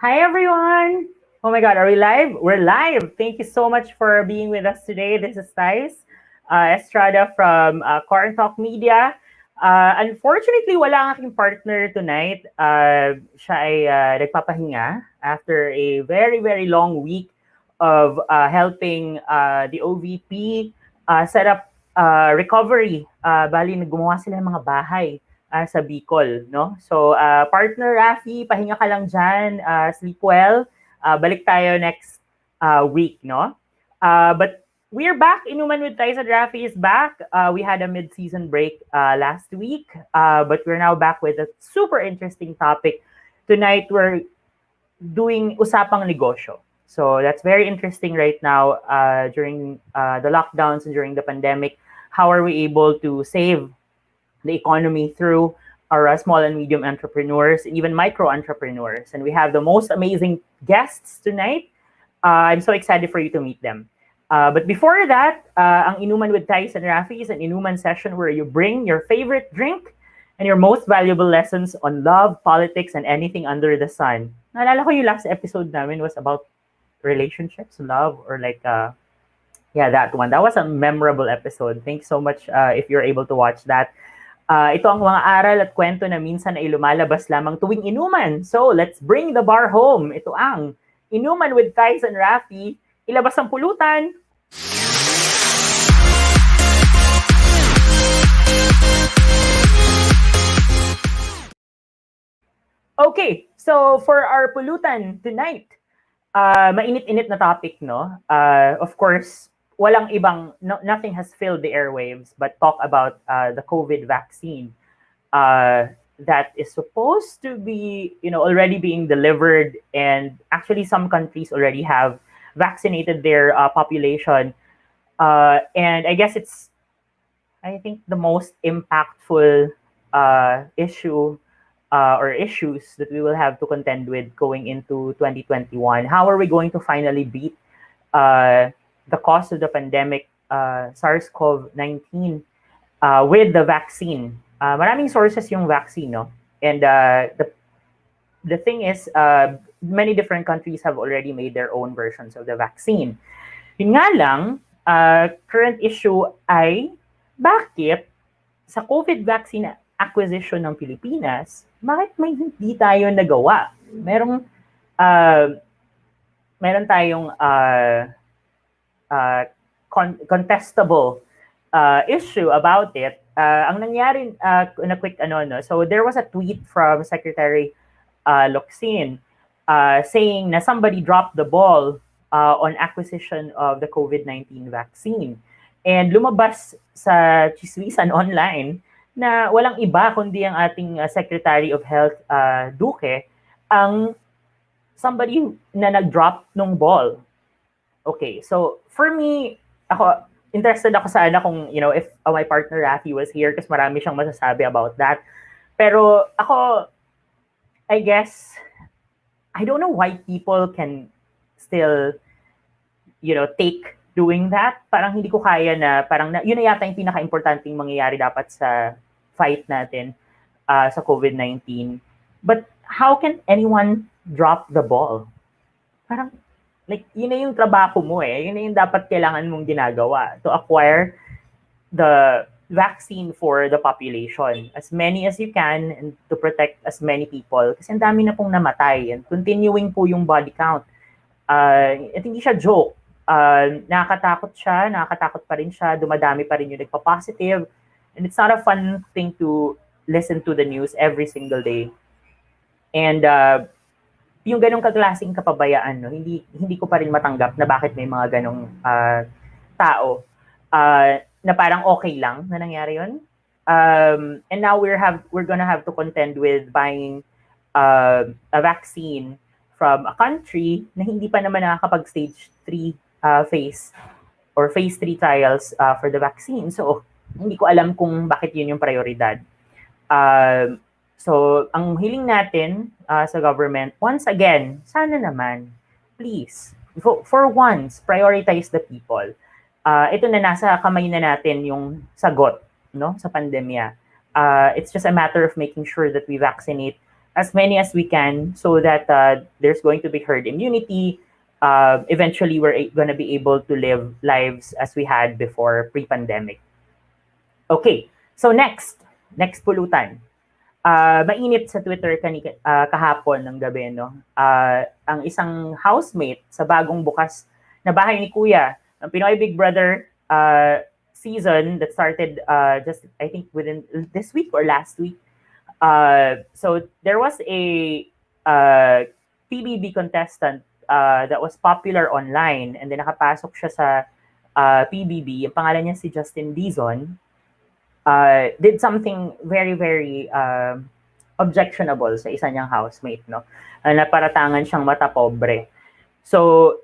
Hi, everyone. Oh my God, are we live? We're live. Thank you so much for being with us today. This is Thysz, Estrada from Quarantalk Media. Unfortunately, wala ang aking partner tonight. Siya ay nagpapahinga after a very, very long week of helping the OVP set up recovery. Bali, gumawa sila ng mga bahay sa Bicol, no? So, partner Raffy, pahinga ka lang dyan, sleep well. Balik tayo next week, no? But we're back. Inuman with Thysz and Raffy is back. We had a mid-season break last week, but we're now back with a super interesting topic. Tonight, we're doing Usapang Negosyo. So that's very interesting right now during the lockdowns and during the pandemic. How are we able to save the economy through our small and medium entrepreneurs, and even micro entrepreneurs? And we have the most amazing guests tonight. I'm so excited for you to meet them. But before that, ang Inuman with Thysz and Raffy is an inuman session where you bring your favorite drink and your most valuable lessons on love, politics, and anything under the sun. Naalala ko yung last episode namin was about relationships, love, or like, yeah, that one. That was a memorable episode. Thanks so much if you're able to watch that. Ito ang mga aral at kwento na minsan ay lumalabas lamang tuwing inuman. So, let's bring the bar home. Ito ang Inuman with Thysz and Raffy. Ilabas ang pulutan. Okay, so for our pulutan tonight, mainit-init na topic, no? Of course, nothing has filled the airwaves but talk about the COVID vaccine that is supposed to be, already being delivered, and actually some countries already have vaccinated their population. And I guess I think the most impactful issue or issues that we will have to contend with going into 2021. How are we going to finally beat the cause of the pandemic, SARS-CoV-19, with the vaccine? Maraming sources yung vaccine, no? And the thing is, many different countries have already made their own versions of the vaccine. Yun nga lang, current issue ay bakit sa COVID vaccine acquisition ng Pilipinas, bakit may hindi tayo nagawa? Meron tayong contestable issue about it. Ang nangyari, na quick no? So there was a tweet from Secretary Locsin saying na somebody dropped the ball on acquisition of the COVID-19 vaccine. And lumabas sa chismisan online na walang iba kundi ang ating Secretary of Health, Duque, ang somebody na nag-drop nung ball. Okay, so for me, interested ako sana kung, if my partner Raffy was here kasi marami siyang masasabi about that. Pero ako, I guess, I don't know why people can still, take doing that. Parang hindi ko kaya na, yun na yata yung pinaka-importanting mangyayari dapat sa fight natin sa COVID-19. But how can anyone drop the ball? Parang, like, yun na yung trabaho mo eh. Yun na yung dapat kailangan mong ginagawa to acquire the vaccine for the population. As many as you can, and to protect as many people. Kasi ang dami na pong namatay. And continuing po yung body count. At hindi siya joke. Nakakatakot pa rin siya, dumadami pa rin yung nagpa-positive. And it's not a fun thing to listen to the news every single day. And yung ganong kaklaseng kapabayaan, no, hindi ko pa rin matanggap na bakit may mga ganong tao na parang okay lang na nangyari yun. And now we're gonna have to contend with buying a vaccine from a country na hindi pa naman nakakapag stage 3 phase 3 trials for the vaccine. So, hindi ko alam kung bakit yun yung prioridad. So, ang hiling natin sa government, once again, sana naman, please, for once, prioritize the people. Ito na nasa kamay na natin yung sagot, no, sa pandemya. It's just a matter of making sure that we vaccinate as many as we can so that there's going to be herd immunity. Eventually, we're going to be able to live lives as we had before pre-pandemic. Okay, so next pulutan. Mainit sa Twitter kahapon ng gabi, no? Ang isang housemate sa bagong bukas na bahay ni Kuya, ng Pinoy Big Brother season that started just, I think, within this week or last week. So there was a PBB contestant that was popular online, and then nakapasok siya sa PBB. Ang pangalan niya si Justin Dizon. Did something very, very objectionable sa isa niyang housemate, no? Naparatangan siyang mata pobre. So,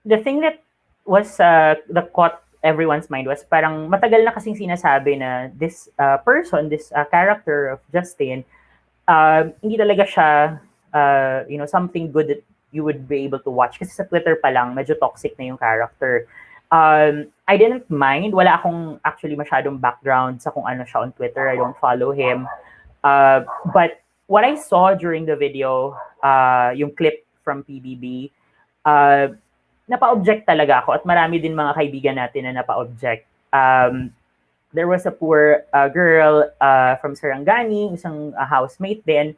the thing that was that caught everyone's mind was parang matagal na kasing sinasabi na this person, this character of Justin, hindi talaga siya, something good that you would be able to watch. Kasi sa Twitter pa lang, medyo toxic na yung character. I didn't mind. Wala akong actually masyadong background sa kung ano siya on Twitter. I don't follow him. But what I saw during the video, yung clip from PBB, napa-object talaga ako at marami din mga kaibigan natin na napa-object. There was a poor girl from Sarangani, isang housemate din,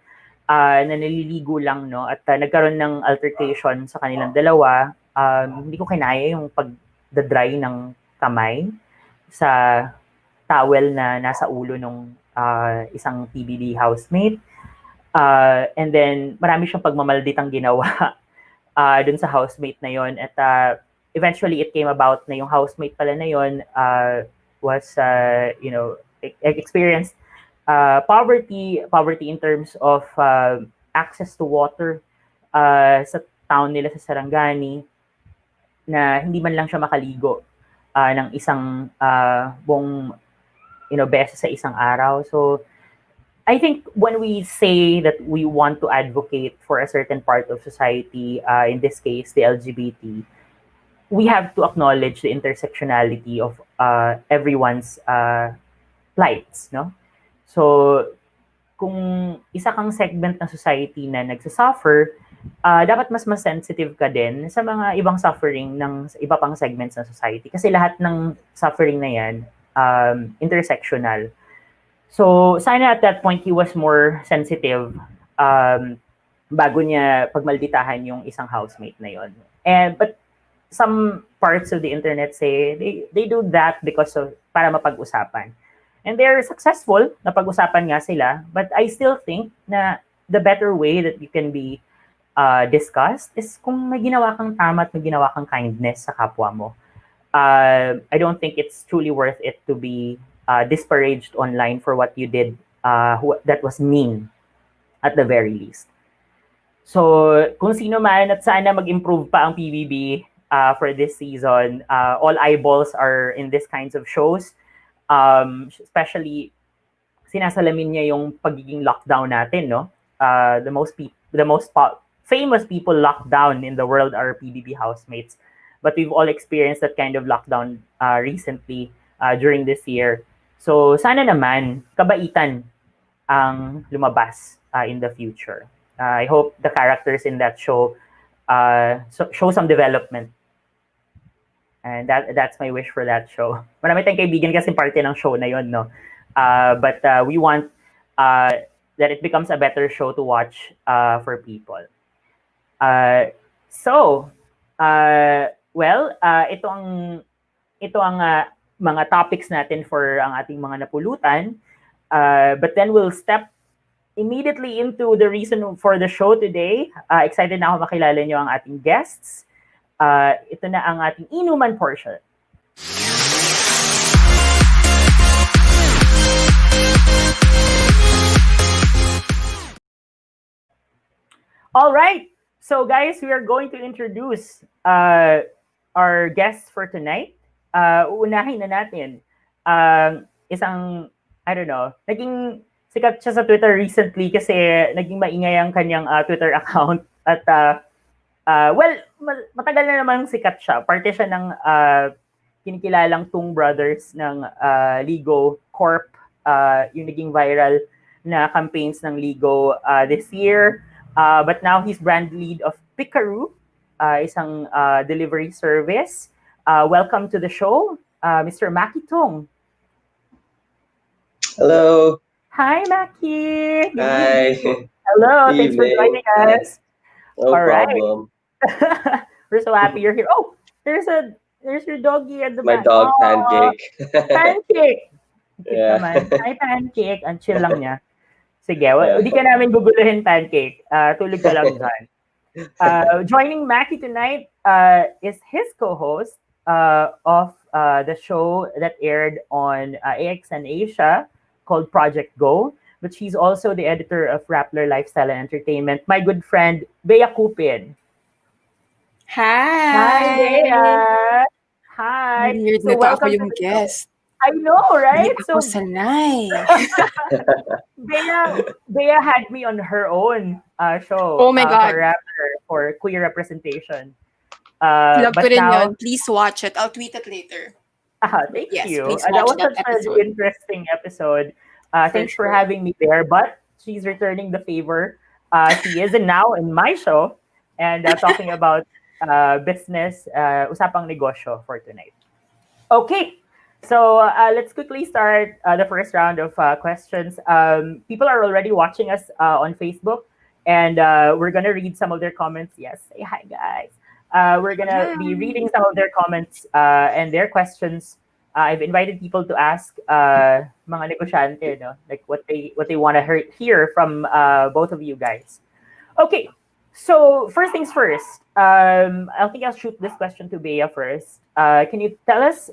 na naliligo lang, no? At nagkaroon ng altercation sa kanilang dalawa. Hindi ko kinaya yung pag-dry ng kamay sa towel na nasa ulo ng isang PBB housemate. And then, marami siyang pagmamalditang ginawa dun sa housemate na yon. At eventually, it came about na yung housemate pala na yon was, experienced poverty in terms of access to water sa town nila sa Sarangani, na hindi man lang siya makaligo ng isang buong beses sa isang araw. So I think when we say that we want to advocate for a certain part of society, in this case the LGBT, we have to acknowledge the intersectionality of everyone's plights, no? So kung isa kang segment ng society na nagsasuffer, dapat mas sensitive ka din sa mga ibang suffering ng iba pang segments ng society. Kasi lahat ng suffering na yan, intersectional. So, sana at that point, he was more sensitive bago niya pagmalditahan yung isang housemate na yon. But some parts of the internet say they do that because of para mapag-usapan. And they're successful, napag-usapan nga sila. But I still think na the better way that you can be discussed is kung may ginawa kang tama at may ginawa kang kindness sa kapwa mo. I don't think it's truly worth it to be disparaged online for what you did that was mean at the very least. So, kung sino man at sana mag-improve pa ang PBB for this season, all eyeballs are in these kinds of shows. Especially, sinasalamin niya yung pagiging lockdown natin, no? The most famous people locked down in the world are PBB housemates. But we've all experienced that kind of lockdown recently during this year. So sana naman kabaitan ang lumabas in the future. I hope the characters in that show show some development. And that's my wish for that show. Marami tayong kaibigan kasi parte ng show na yon, no? But we want that it becomes a better show to watch for people. Ito ang mga topics natin for ang ating mga napulutan. But then we'll step immediately into the reason for the show today. Excited na ako makilala nyo ang ating guests. Ito na ang ating E-numan portion. All right. So guys, we are going to introduce our guests for tonight. Uunahin na natin isang, I don't know, naging sikat siya sa Twitter recently kasi naging maingay ang kanyang Twitter account at matagal na namang sikat siya. Parte siya ng kinikilalang TUNG brothers ng Ligo Corp, yung naging viral na campaigns ng Ligo this year. But now he's brand lead of Pickaroo, isang delivery service. Welcome to the show, Mr. Macky Tung. Hello. Hi, Macky. Good Hi. evening. Hello. Good Thanks for evening. joining us. No All right. problem. We're so happy you're here. Oh, there's your doggy at the My back. dog, Oh, Pancake. Pancake. Cute Yeah. naman. Hi, Pancake. Ang chill lang niya. Sige, Yeah. di ka namin guguluhin, Pancake. Tulog ka lang dyan. Joining Macky tonight is his co-host of the show that aired on AXN Asia called Project Go, but she's also the editor of Rappler Lifestyle and Entertainment, my good friend, Bea CUPIN. Hi! Hi, Bea! Hi! Weird So na to ako welcome to yung the guest. show. I know, right? Hindi ako sanay. Bea had me on her own show. Oh my God. For Rappler, for queer representation. Love ko But rin now, yun. Please watch it. I'll tweet it later. thank Yes, you. please That watch was that such episode. an interesting episode. Thanks for sure. having me there. But she's returning the favor. She is now in my show and talking about business, Usapang Negosyo for tonight. Okay, so let's quickly start the first round of questions. People are already watching us on Facebook, and we're going to read some of their comments. Yes, say hi, guys. We're going to be reading some of their comments and their questions. I've invited people to ask mga negosyante, no? Like what they want to hear from both of you guys. Okay, so first things first. I think I'll shoot this question to Bea first. Can you tell us?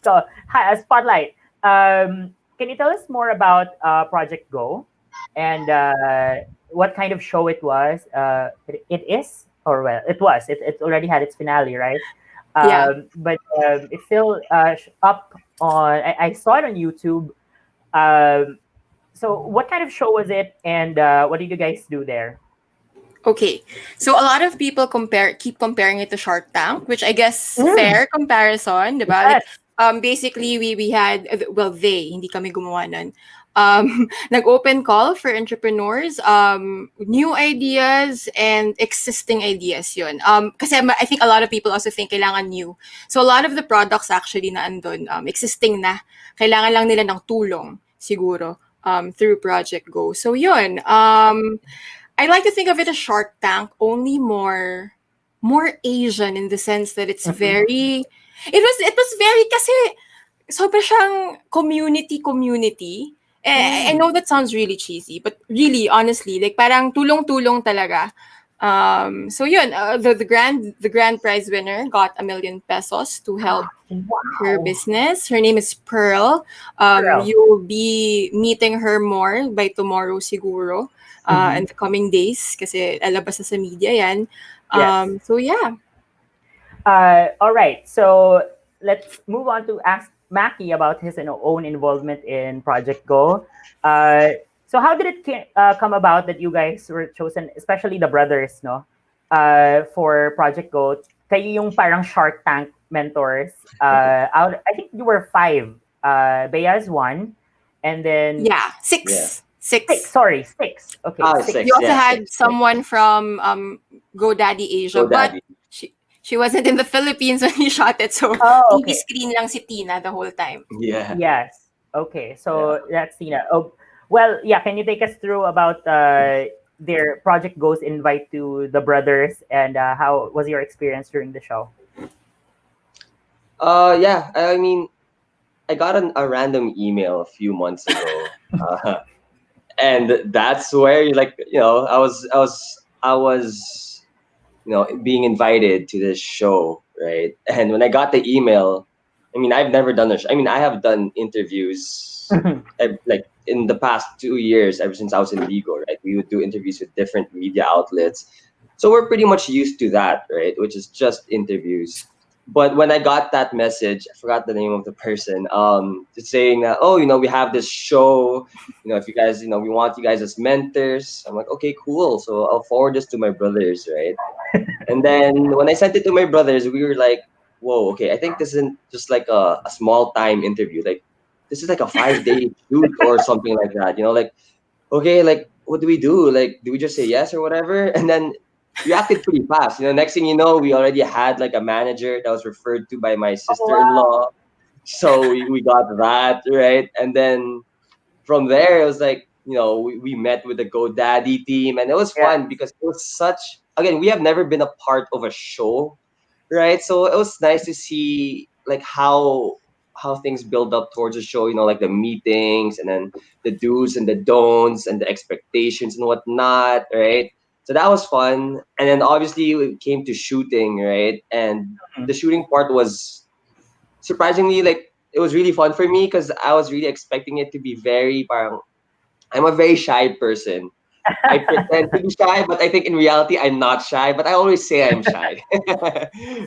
So, hi, Spotlight. Can you tell us more about Project Go and what kind of show it was? It is, or well, it was. It already had its finale, right? Yeah. But it's still up on. I saw it on YouTube. So, what kind of show was it, and what did you guys do there? Okay. So a lot of people keep comparing it to Shark Tank, which I guess fair comparison, diba? Yes. Like, basically we had hindi kami gumawa nun. Nag-open call for entrepreneurs, new ideas and existing ideas yun. Kasi I think a lot of people also think kailangan new. So a lot of the products actually na andun, existing na. Kailangan lang nila ng tulong, siguro, through Project Go. So yun, I like to think of it as Shark Tank, only more Asian in the sense that it's very, it was very, kasi sobra siyang community. I know that sounds really cheesy, but really, honestly, like parang tulong-tulong talaga. So yun, the grand prize winner got 1 million pesos to help her business. Her name is Pearl. You'll be meeting her more by tomorrow siguro. In the coming days kasi alabas na sa media yan. Yes. So yeah. All right. So let's move on to ask Macky about his own involvement in Project Go. So how did it come about that you guys were chosen, especially the brothers, no, for Project Go? Kayo yung parang Shark Tank mentors. I think you were 5. Bea is 1, and then six. Yeah. 6. Sorry, 6. Okay, 6. You also had six. someone from GoDaddy Asia, GoDaddy. but she wasn't in the Philippines when we shot it, so TV screen lang si Tina the whole time. Yeah. Yes. Okay, so that's Tina. Oh, well, yeah. Can you take us through about their Project Go's invite to the brothers and how was your experience during the show? Yeah. I mean, I got a random email a few months ago, and that's where I was being invited to this show, right? And when I got the email, I mean, I've never done a show. I mean, I have done interviews like in the past 2 years, ever since I was in Ligo, right? We would do interviews with different media outlets. So we're pretty much used to that, right? Which is just interviews. But when I got that message, I forgot the name of the person, just saying that, we have this show, if you guys, we want you guys as mentors. I'm like, okay, cool. So I'll forward this to my brothers, right? And then when I sent it to my brothers, we were like, whoa, okay, I think this isn't just like a small time interview. Like, this is like a 5-day shoot or something like that. Like, okay, like what do we do? Like, do we just say yes or whatever? And then we acted pretty fast. Next thing you know, we already had like a manager that was referred to by my sister-in-law. So we got that, right? And then from there, it was like, we met with the GoDaddy team, and it was fun because it was again, we have never been a part of a show, right? So it was nice to see like how things build up towards a show, like the meetings and then the do's and the don'ts and the expectations and whatnot, right? So that was fun. And then obviously it came to shooting, right? And the shooting part was surprisingly, like, it was really fun for me because I was really expecting it to be very parang, I'm a very shy person. I pretend to be shy, but I think in reality I'm not shy. But I always say I'm shy,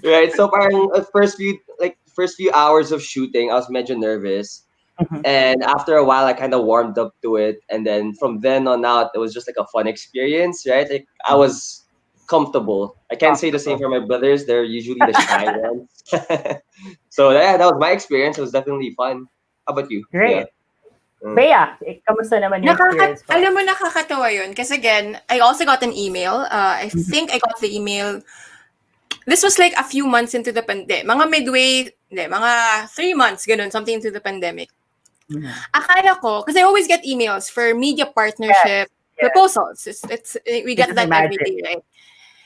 right? So parang first few hours of shooting, I was medyo nervous, and after a while, I kind of warmed up to it, and then from then on out, it was just like a fun experience, right? Like I was comfortable. I can't say the same for my brothers; they're usually the shy ones. So yeah, that was my experience. It was definitely fun. How about you? Great. Bea, kamusta naman yung experience mo? Alam mo, nakakatawa yun. Kasi again, I also got an email. I think I got the email. This was like a few months into the pandemic. Mga midway, mga 3 months, ganun, something into the pandemic. Akala ko, because I always get emails for media partnership proposals. We get that every day, right?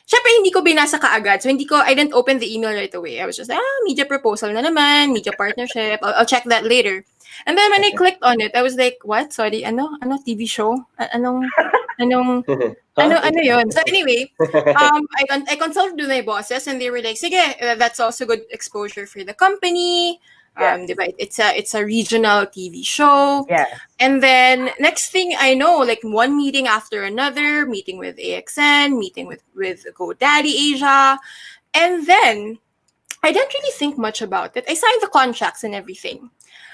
Syempre, hindi ko binasa kaagad. So, I didn't open the email right away. I was just like, media proposal na naman, media partnership. I'll check that later. And then when I clicked on it, I was like, what? Sorry, ano TV show? Ano yun? So anyway, I consulted with my bosses and they were like, sige, that's also good exposure for the company. Diba? It's a regional TV show. Yeah. And then next thing I know, like one meeting after another, meeting with AXN, meeting with GoDaddy Asia. And then I didn't really think much about it. I signed the contracts and everything.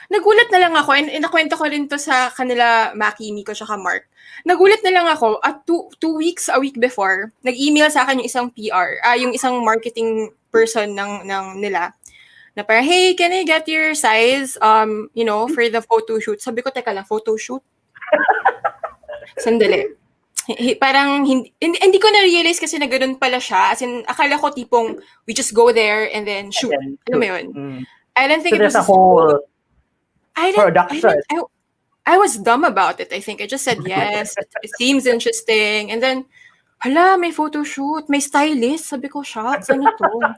Nagulat na lang ako, and nakwento ko rin to sa kanila, Macky, Miko, tsaka Mark. Nagulat na lang ako at 2 weeks, a week before, nag-email sa akin yung isang PR, yung isang marketing person ng nila, na parang, hey, can I get your size, for the photo shoot? Sabi ko, teka lang, photo shoot? Sandali. Parang, hindi ko na-realize kasi na ganun pala siya. As in, akala ko tipong, we just go there and then shoot. Alam mo yun? I didn't think so it was a whole production. I was dumb about it, I think. I just said yes. It seems interesting. And then, hala, may photo shoot, may stylist. Sabi ko, shucks, ano to?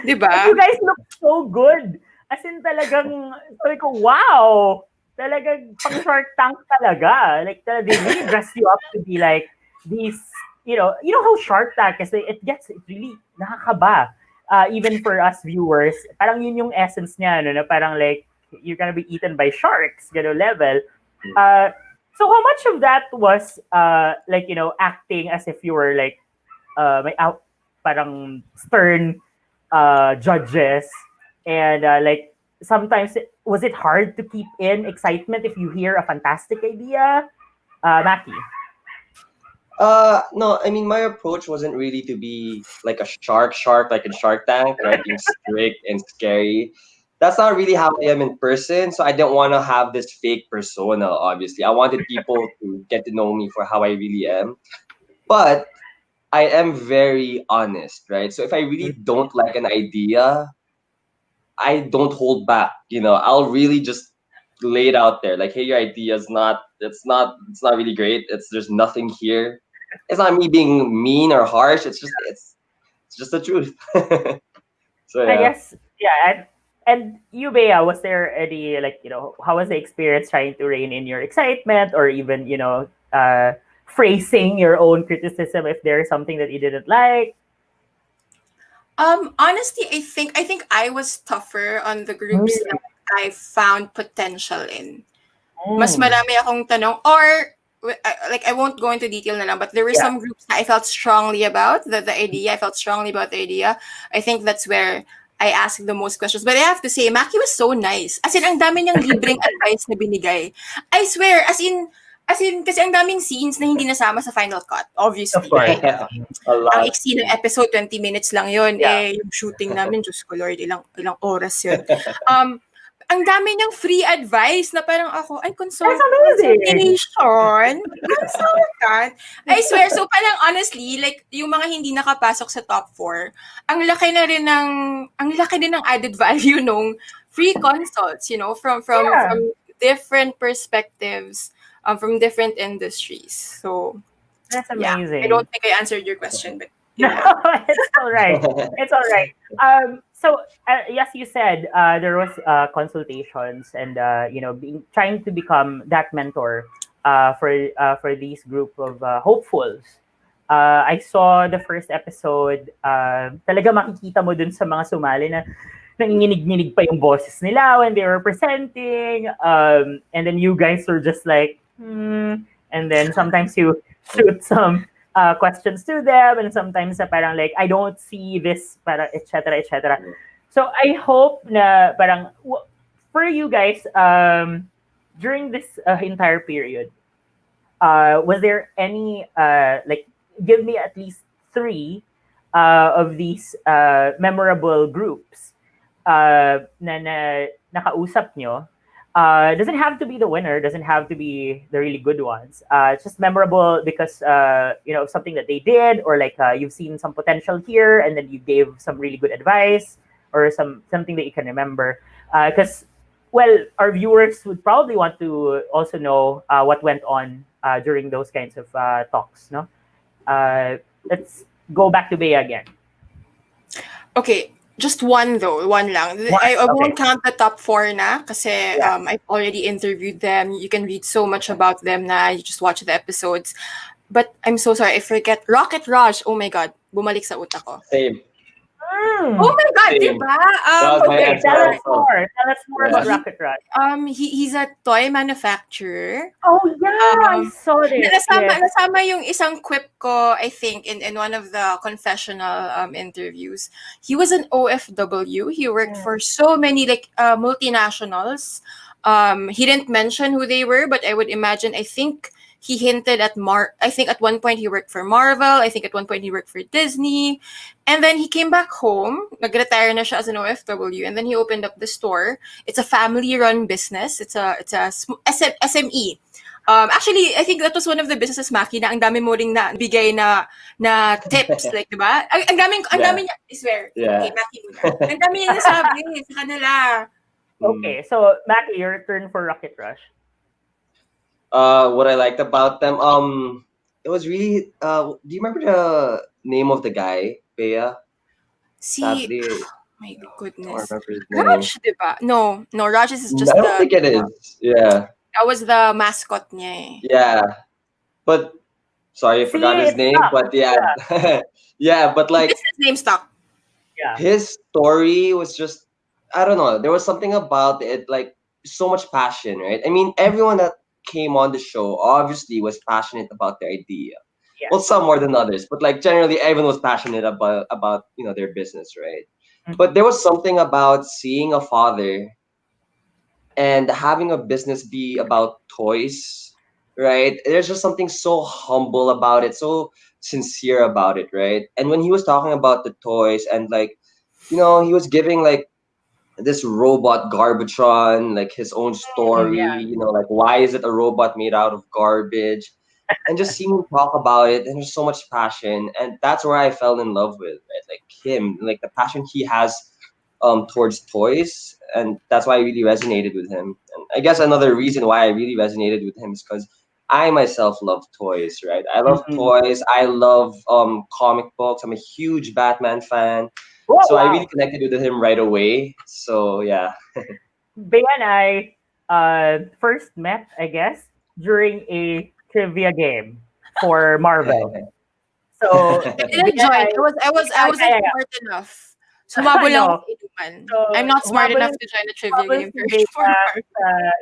Diba? You guys look so good. As in talagang, sabi ko, wow! Talagang pang Shark Tank talaga. Like, they really dress you up to be like these, you know how Shark Tank is, it really nakakaba. Even for us viewers, parang yun yung essence niya, na parang like, you're gonna be eaten by sharks, level. So how much of that was acting as if you were like may parang stern judges, and like sometimes was it hard to keep in excitement if you hear a fantastic idea, Macky? No, I mean, my approach wasn't really to be like a shark like in Shark Tank, right? Being strict and scary. That's not really how I am in person. So I didn't want to have this fake persona, obviously. I wanted people to get to know me for how I really am. But I am very honest, right? So if I really don't like an idea, I don't hold back. I'll really just lay it out there. Like, hey, your idea is it's not really great. There's nothing here. It's not me being mean or harsh. It's just the truth. So yeah. I guess, yeah. And you, Bea, was there any, how was the experience trying to rein in your excitement, or even, phrasing your own criticism if there's something that you didn't like? Honestly, I think I was tougher on the groups that I found potential in. Mas marami akong tanong, or I won't go into detail na lang, but there were some groups that I felt strongly about the idea. I felt strongly about the idea. I think that's where I asked the most questions. But I have to say, Macky was so nice. As in, ang dami niyang libreng advice na binigay. I swear, as in, kasi ang daming scenes na hindi nasama sa final cut, obviously. Of course. Ang iksi ng episode, 20 minutes lang yun. Yung shooting namin, Diyos ko Lord, ilang oras yun. ang dami niyang free advice na parang ako, ay, That's amazing. consultant. I swear, so parang honestly, like, yung mga hindi nakapasok sa top 4, ang laki din ng added value nung free consults, you know, from different perspectives, from different industries. So, That's yeah, amazing. I don't think I answered your question, but No, it's all right. It's all right. So yes, you said there was consultations and trying to become that mentor for these group of hopefuls. I saw the first episode. Talaga makikita mo dun sa mga sumali na nanginginig-nginig pa yung boses nila when they were presenting. And then you guys were just like, and then sometimes you shoot some questions to them, and sometimes parang like, I don't see this, parang etc. etc. So I hope na parang for you guys during this entire period, was there any like, give me at least 3 of these memorable groups na nakausap nyo. Doesn't have to be the winner, doesn't have to be the really good ones. It's just memorable because of something that they did, or like you've seen some potential here and then you gave some really good advice, or something that you can remember. Because our viewers would probably want to also know what went on during those kinds of talks, no? Let's go back to Bea again. Okay, just one lang. I won't count the top 4 na kasi I've already interviewed them. You can read so much about them na, you just watch the episodes. But I'm so sorry, I forget. Rocket Rush, oh my God, bumalik sa utak ko. Same. Oh my God, Same. diba? Okay, tell us more about Rocket Rush. He's a toy manufacturer. Oh yeah, I saw this. Nasama yung isang quip ko, I think, in one of the confessional interviews. He was an OFW. He worked for so many like multinationals. He didn't mention who they were, but I would imagine, I think he hinted at I think at one point he worked for Marvel. I think at one point he worked for Disney. And then he came back home. Nag-retire na siya as an OFW. And then he opened up the store. It's a family-run business. It's a SME. Actually, I think that was one of the businesses, Macky, na ang dami mo ring na bigay na tips, like, diba? Ang dami niya, I swear. Yeah. Okay, Macky muna. Ang dami niya nasabi sa kanila. Okay, so Macky, your turn for Rocket Rush. What I liked about them, it was really. Do you remember the name of the guy, Bea? Sadly, my I goodness. don't remember his name. Raj, diba? No, Raj is just I don't think it is. Yeah. That was the mascot niya. Yeah, but sorry, I forgot his name. Stuck. But yeah, yeah, but like His name stuck. Yeah. His story was just, I don't know. There was something about it, like so much passion, right? I mean, everyone that came on the show obviously was passionate about their idea. Yeah. Well, some more than others, but like generally everyone was passionate about their business, right? Mhm. But there was something about seeing a father and having a business be about toys, right? There's just something so humble about it, so sincere about it, right? And when he was talking about the toys and like, he was giving like this robot Garbotron, like his own story, like why is it a robot made out of garbage? And just seeing him talk about it, and there's so much passion, and that's where I fell in love with, right? Like him, like the passion he has towards toys, and that's why I really resonated with him. And I guess another reason why I really resonated with him is because I myself love toys, right? I love toys. I love comic books. I'm a huge Batman fan. So I really connected with him right away. So yeah. Bea and I first met, I guess, during a trivia game for Marvel. So I didn't join. I wasn't smart enough. Sumabol lang ako sa E-numan. I'm not smart enough to join a trivia game for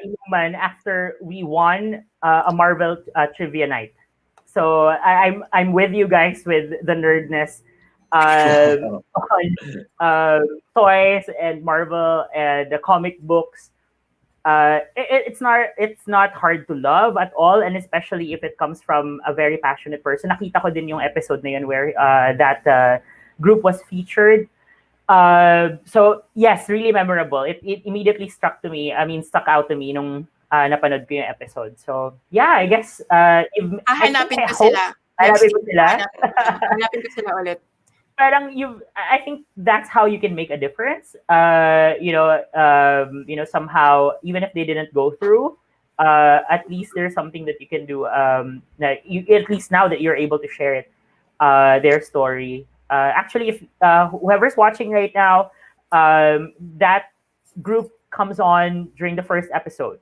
E-numan after we won a Marvel trivia night. So I'm with you guys with the nerdness on toys and Marvel and the comic books. It's not hard to love at all, and especially if it comes from a very passionate person. Nakita ko din yung episode na yun where that group was featured. So yes, really memorable. It immediately stuck out to me nung napanood ko yung episode. So yeah, I guess I Hahanapin ko hope sila. hanapin mo sila. Hanapin ko sila ulit. Parang I think that's how you can make a difference. Somehow even if they didn't go through, at least there's something that you can do. At least now that you're able to share it, their story. Actually, if whoever's watching right now, that group comes on during the first episode.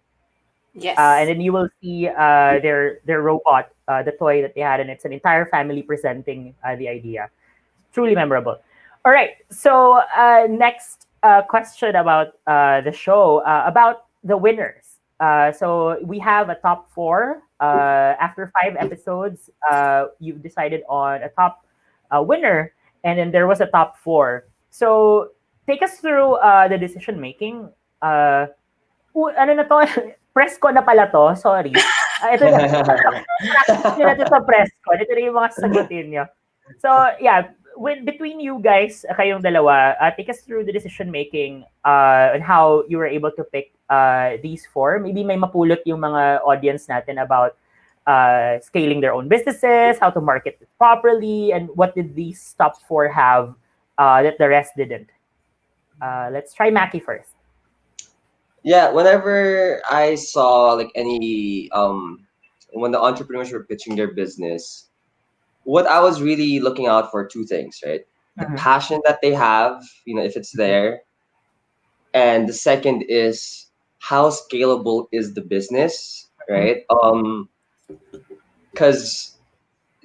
Yes. And then you will see their robot, the toy that they had, and it's an entire family presenting the idea. Truly memorable. All right. So next question about the show, about the winners. So we have a top 4. After 5 episodes, you've decided on a top winner, and then there was a top 4. So take us through the decision making. Ano na to? Press ko na pala to. Sorry. Ito na. Practice nyo na to sa press ko. Ito na yung mga sagutin nyo. So, yeah. Between you guys, kayong dalawa, take us through the decision making and how you were able to pick these 4. Maybe may mapulot yung mga audience natin about scaling their own businesses, how to market it properly, and what did these top 4 have that the rest didn't. Let's try Mackie first. Yeah, whenever I saw like any when the entrepreneurs were pitching their business, what I was really looking out for 2 things, right? The passion that they have, if it's there, and the second is how scalable is the business, right? Because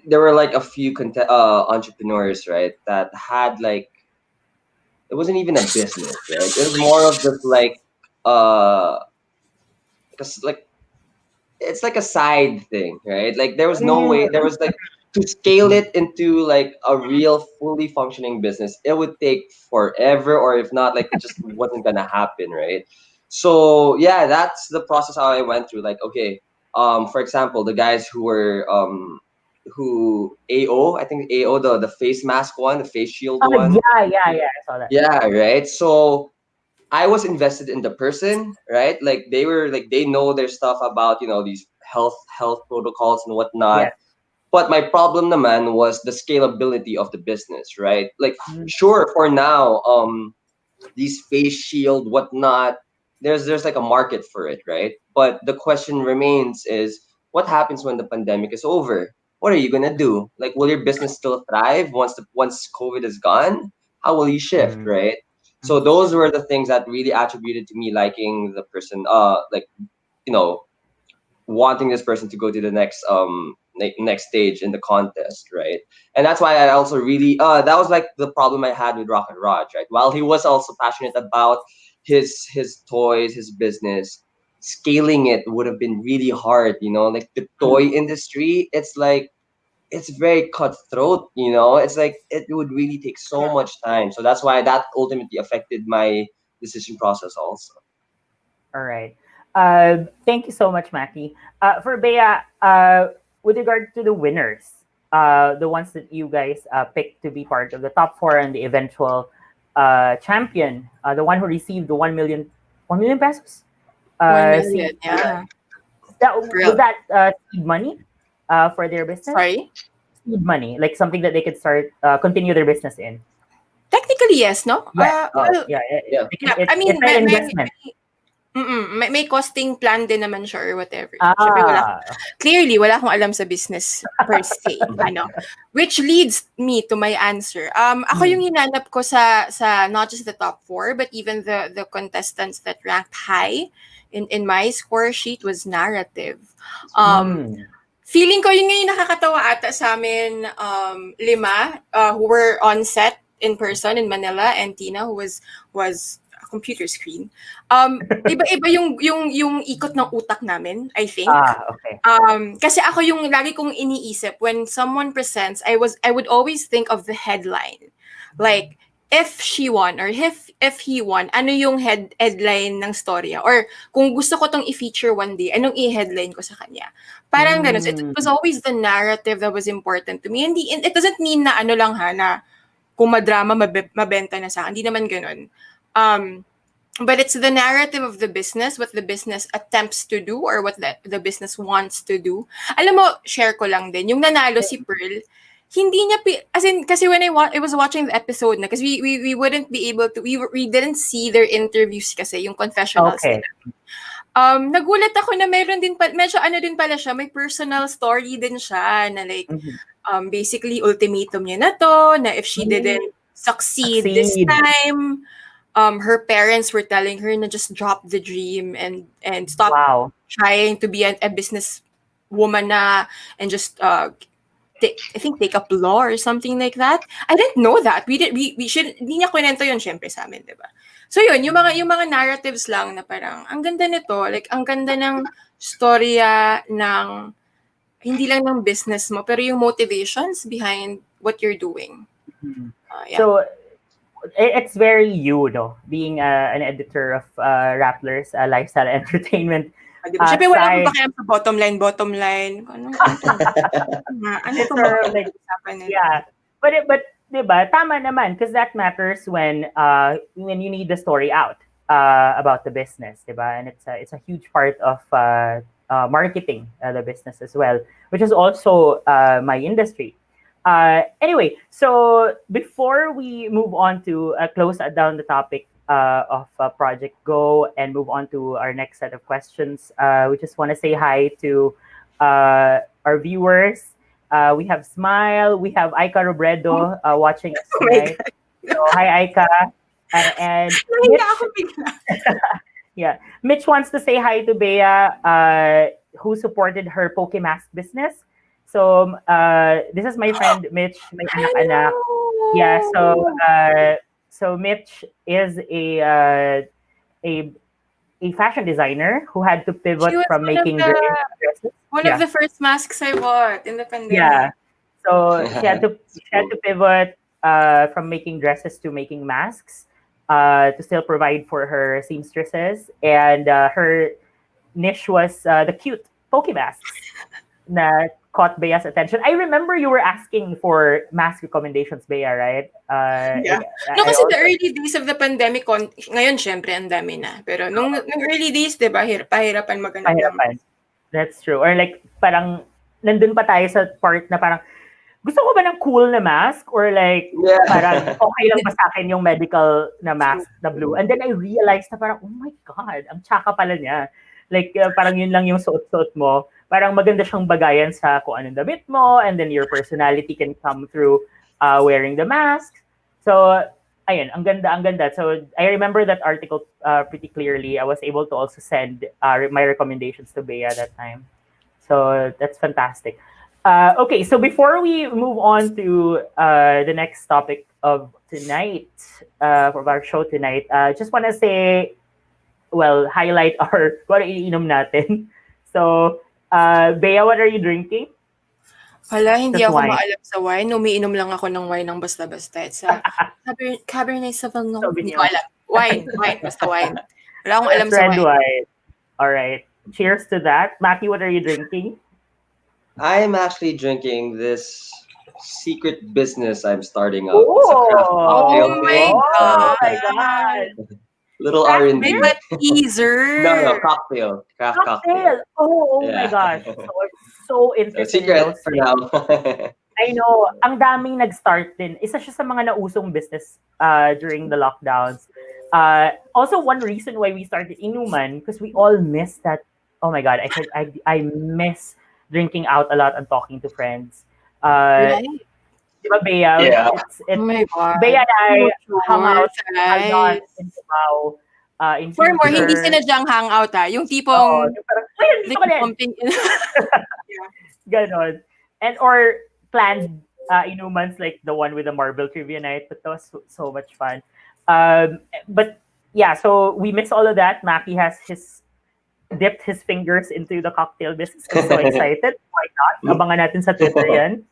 there were like a few entrepreneurs, right, that had like, it wasn't even a business, right? It was more of just like because like it's like a side thing, right? Like there was no way, there was like, to scale it into like a real fully functioning business, it would take forever, or if not, like it just wasn't gonna happen, right? So yeah, that's the process how I went through. Like, okay, for example, the guys who were who AO, I think AO, the face mask one, the face shield one. Yeah, I saw that. Yeah, right. So I was invested in the person, right? Like they were like, they know their stuff about, these health protocols and whatnot. Yes. But my problem, naman, was the scalability of the business, right? Like, sure, for now, these face shield, whatnot, there's like a market for it, right? But the question remains is, what happens when the pandemic is over? What are you gonna do? Like, will your business still thrive once COVID is gone? How will you shift, right? So those were the things that really attributed to me liking the person, like, wanting this person to go to the next next stage in the contest, right? And that's why I also really that was like the problem I had with Rock and Raj, right? While he was also passionate about his toys, his business, scaling it would have been really hard, like the toy industry, it's like, it's very cutthroat, it's like it would really take so much time. So that's why that ultimately affected my decision process also. All right. Thank you so much, Mackie. For Bea, with regard to the winners, the ones that you guys picked to be part of the top 4 and the eventual champion, the one who received the 1 million pesos. 1 million, yeah. Was that seed money for their business? Sorry? Seed money, like something that they could start continue their business in. Technically, yes, no? Yeah. Yeah. I mean, it's an investment. May costing plan din naman siya or whatever. Ah. Clearly, wala akong alam sa business per se. Which leads me to my answer. Ako yung hinanap ko sa not just the top 4, but even the contestants that ranked high in my score sheet was narrative. Feeling ko yun nga yung nakakatawa ata sa amin, 5 who were on set in person in Manila, and Tina who was a computer screen. Iba-iba yung ikot ng utak namin, I think. Okay. Kasi ako yung lagi kong iniisip when someone presents, I would always think of the headline. Like, if she won or if he won, ano yung headline ng storya? Or kung gusto ko tong i-feature one day, anong i-headline ko sa kanya? Parang ganun. So it was always the narrative that was important to me. And it doesn't mean na ano lang ha, na kung madrama, mabenta na sa akin. Hindi naman ganun. But it's the narrative of the business, what the business attempts to do or what the business wants to do. Alam mo, share ko lang din. Yung nanalo si Pearl, hindi niya, as in, kasi when I was watching the episode na, kasi we wouldn't be able to, we didn't see their interviews kasi, yung confessionals Okay. nila. Nagulat ako na meron din, medyo ano din pala siya, may personal story din siya, na like, basically, ultimatum niya na to, na if she didn't succeed this time, her parents were telling her na just drop the dream and stop trying to be a business woman na and just I think take up law or something like that. I didn't know that. We should hindi niya kwento yun syempre sa amin, 'di ba? So yun, yung mga narratives lang na parang ang ganda nito, like ang ganda ng storya ng hindi lang ng business mo pero yung motivations behind what you're doing. Yeah. So it's very you, no? Being an editor of Rappler's lifestyle entertainment. Siyempre wala akong pakialam sa bottom line. Ano like, yeah. But diba, tama naman because that matters when you need the story out about the business, diba? And it's a huge part of marketing the business as well, which is also my industry. Anyway, so before we move on to close down the topic of Project Go and move on to our next set of questions, we just want to say hi to our viewers. We have Smile, we have Aika Robredo watching us tonight. So, hi, Aika. And yeah, Mitch wants to say hi to Bea, who supported her Pokemask business. So, this is my friend Mitch, my anak-anak. Yeah, so Mitch is a fashion designer who had to pivot from making dresses. One of the first masks I bought in the pandemic. Yeah, so she had to pivot from making dresses to making masks to still provide for her seamstresses, and her niche was the cute Pokemasks na caught Bea's attention. I remember you were asking for mask recommendations, Bea, right? Yeah. No, kasi the early days of the pandemic, ngayon, syempre, ang dami na. Pero nung early days, di ba, pahirapan maghanap. Pahirapan. That's true. Or like, parang, nandun pa tayo sa part na parang, gusto ko ba ng cool na mask? Or like, parang, okay lang ba sa akin yung medical na mask na blue? And then I realized na parang, oh my God, ang tsaka pala niya. Like, parang yun lang yung suot-suot mo. Parang maganda siyang bagayan sa kung anong damit mo, and then your personality can come through wearing the mask. So, ayun, ang ganda. So, I remember that article pretty clearly. I was able to also send my recommendations to Bea that time. So, that's fantastic. Okay, so before we move on to the next topic of tonight, of our show tonight, just want to say, well, highlight our kung ano iinom natin. So, Bea, what are you drinking? Wala, hindi ako maalam sa wine. Umiinom lang ako ng wine ng basta-basta. It's a Cabernet Sauvignon. Hindi ko alam. Wine. Basta wine. Wala akong alam sa wine. Wine. All right. Cheers to that. Macky, what are you drinking? I'm actually drinking this secret business I'm starting up. It's a craft cocktail thing. Oh my God. Little R&D. But teaser. No, cocktail. Craft cocktail. Oh my gosh. So I'm so interested. Secret for now. I know. Ang daming nag-start din. Isa siya sa mga nausong business during the lockdowns. Also, one reason why we started E-numan, because we all miss that. Oh my God. I miss drinking out a lot and talking to friends. Right? Diba, Bea? Yeah. Oh my God. Bea and I hung out a lot in Cubao. For more, hindi sinadyang hangout yung tipong pumping. Ganon. And or planned inumans like the one with the marble trivia night, but that was so much fun. But yeah, so we miss all of that. Macky has dipped his fingers into the cocktail business. I'm so excited. Why not? Abangan natin sa Twitter yan.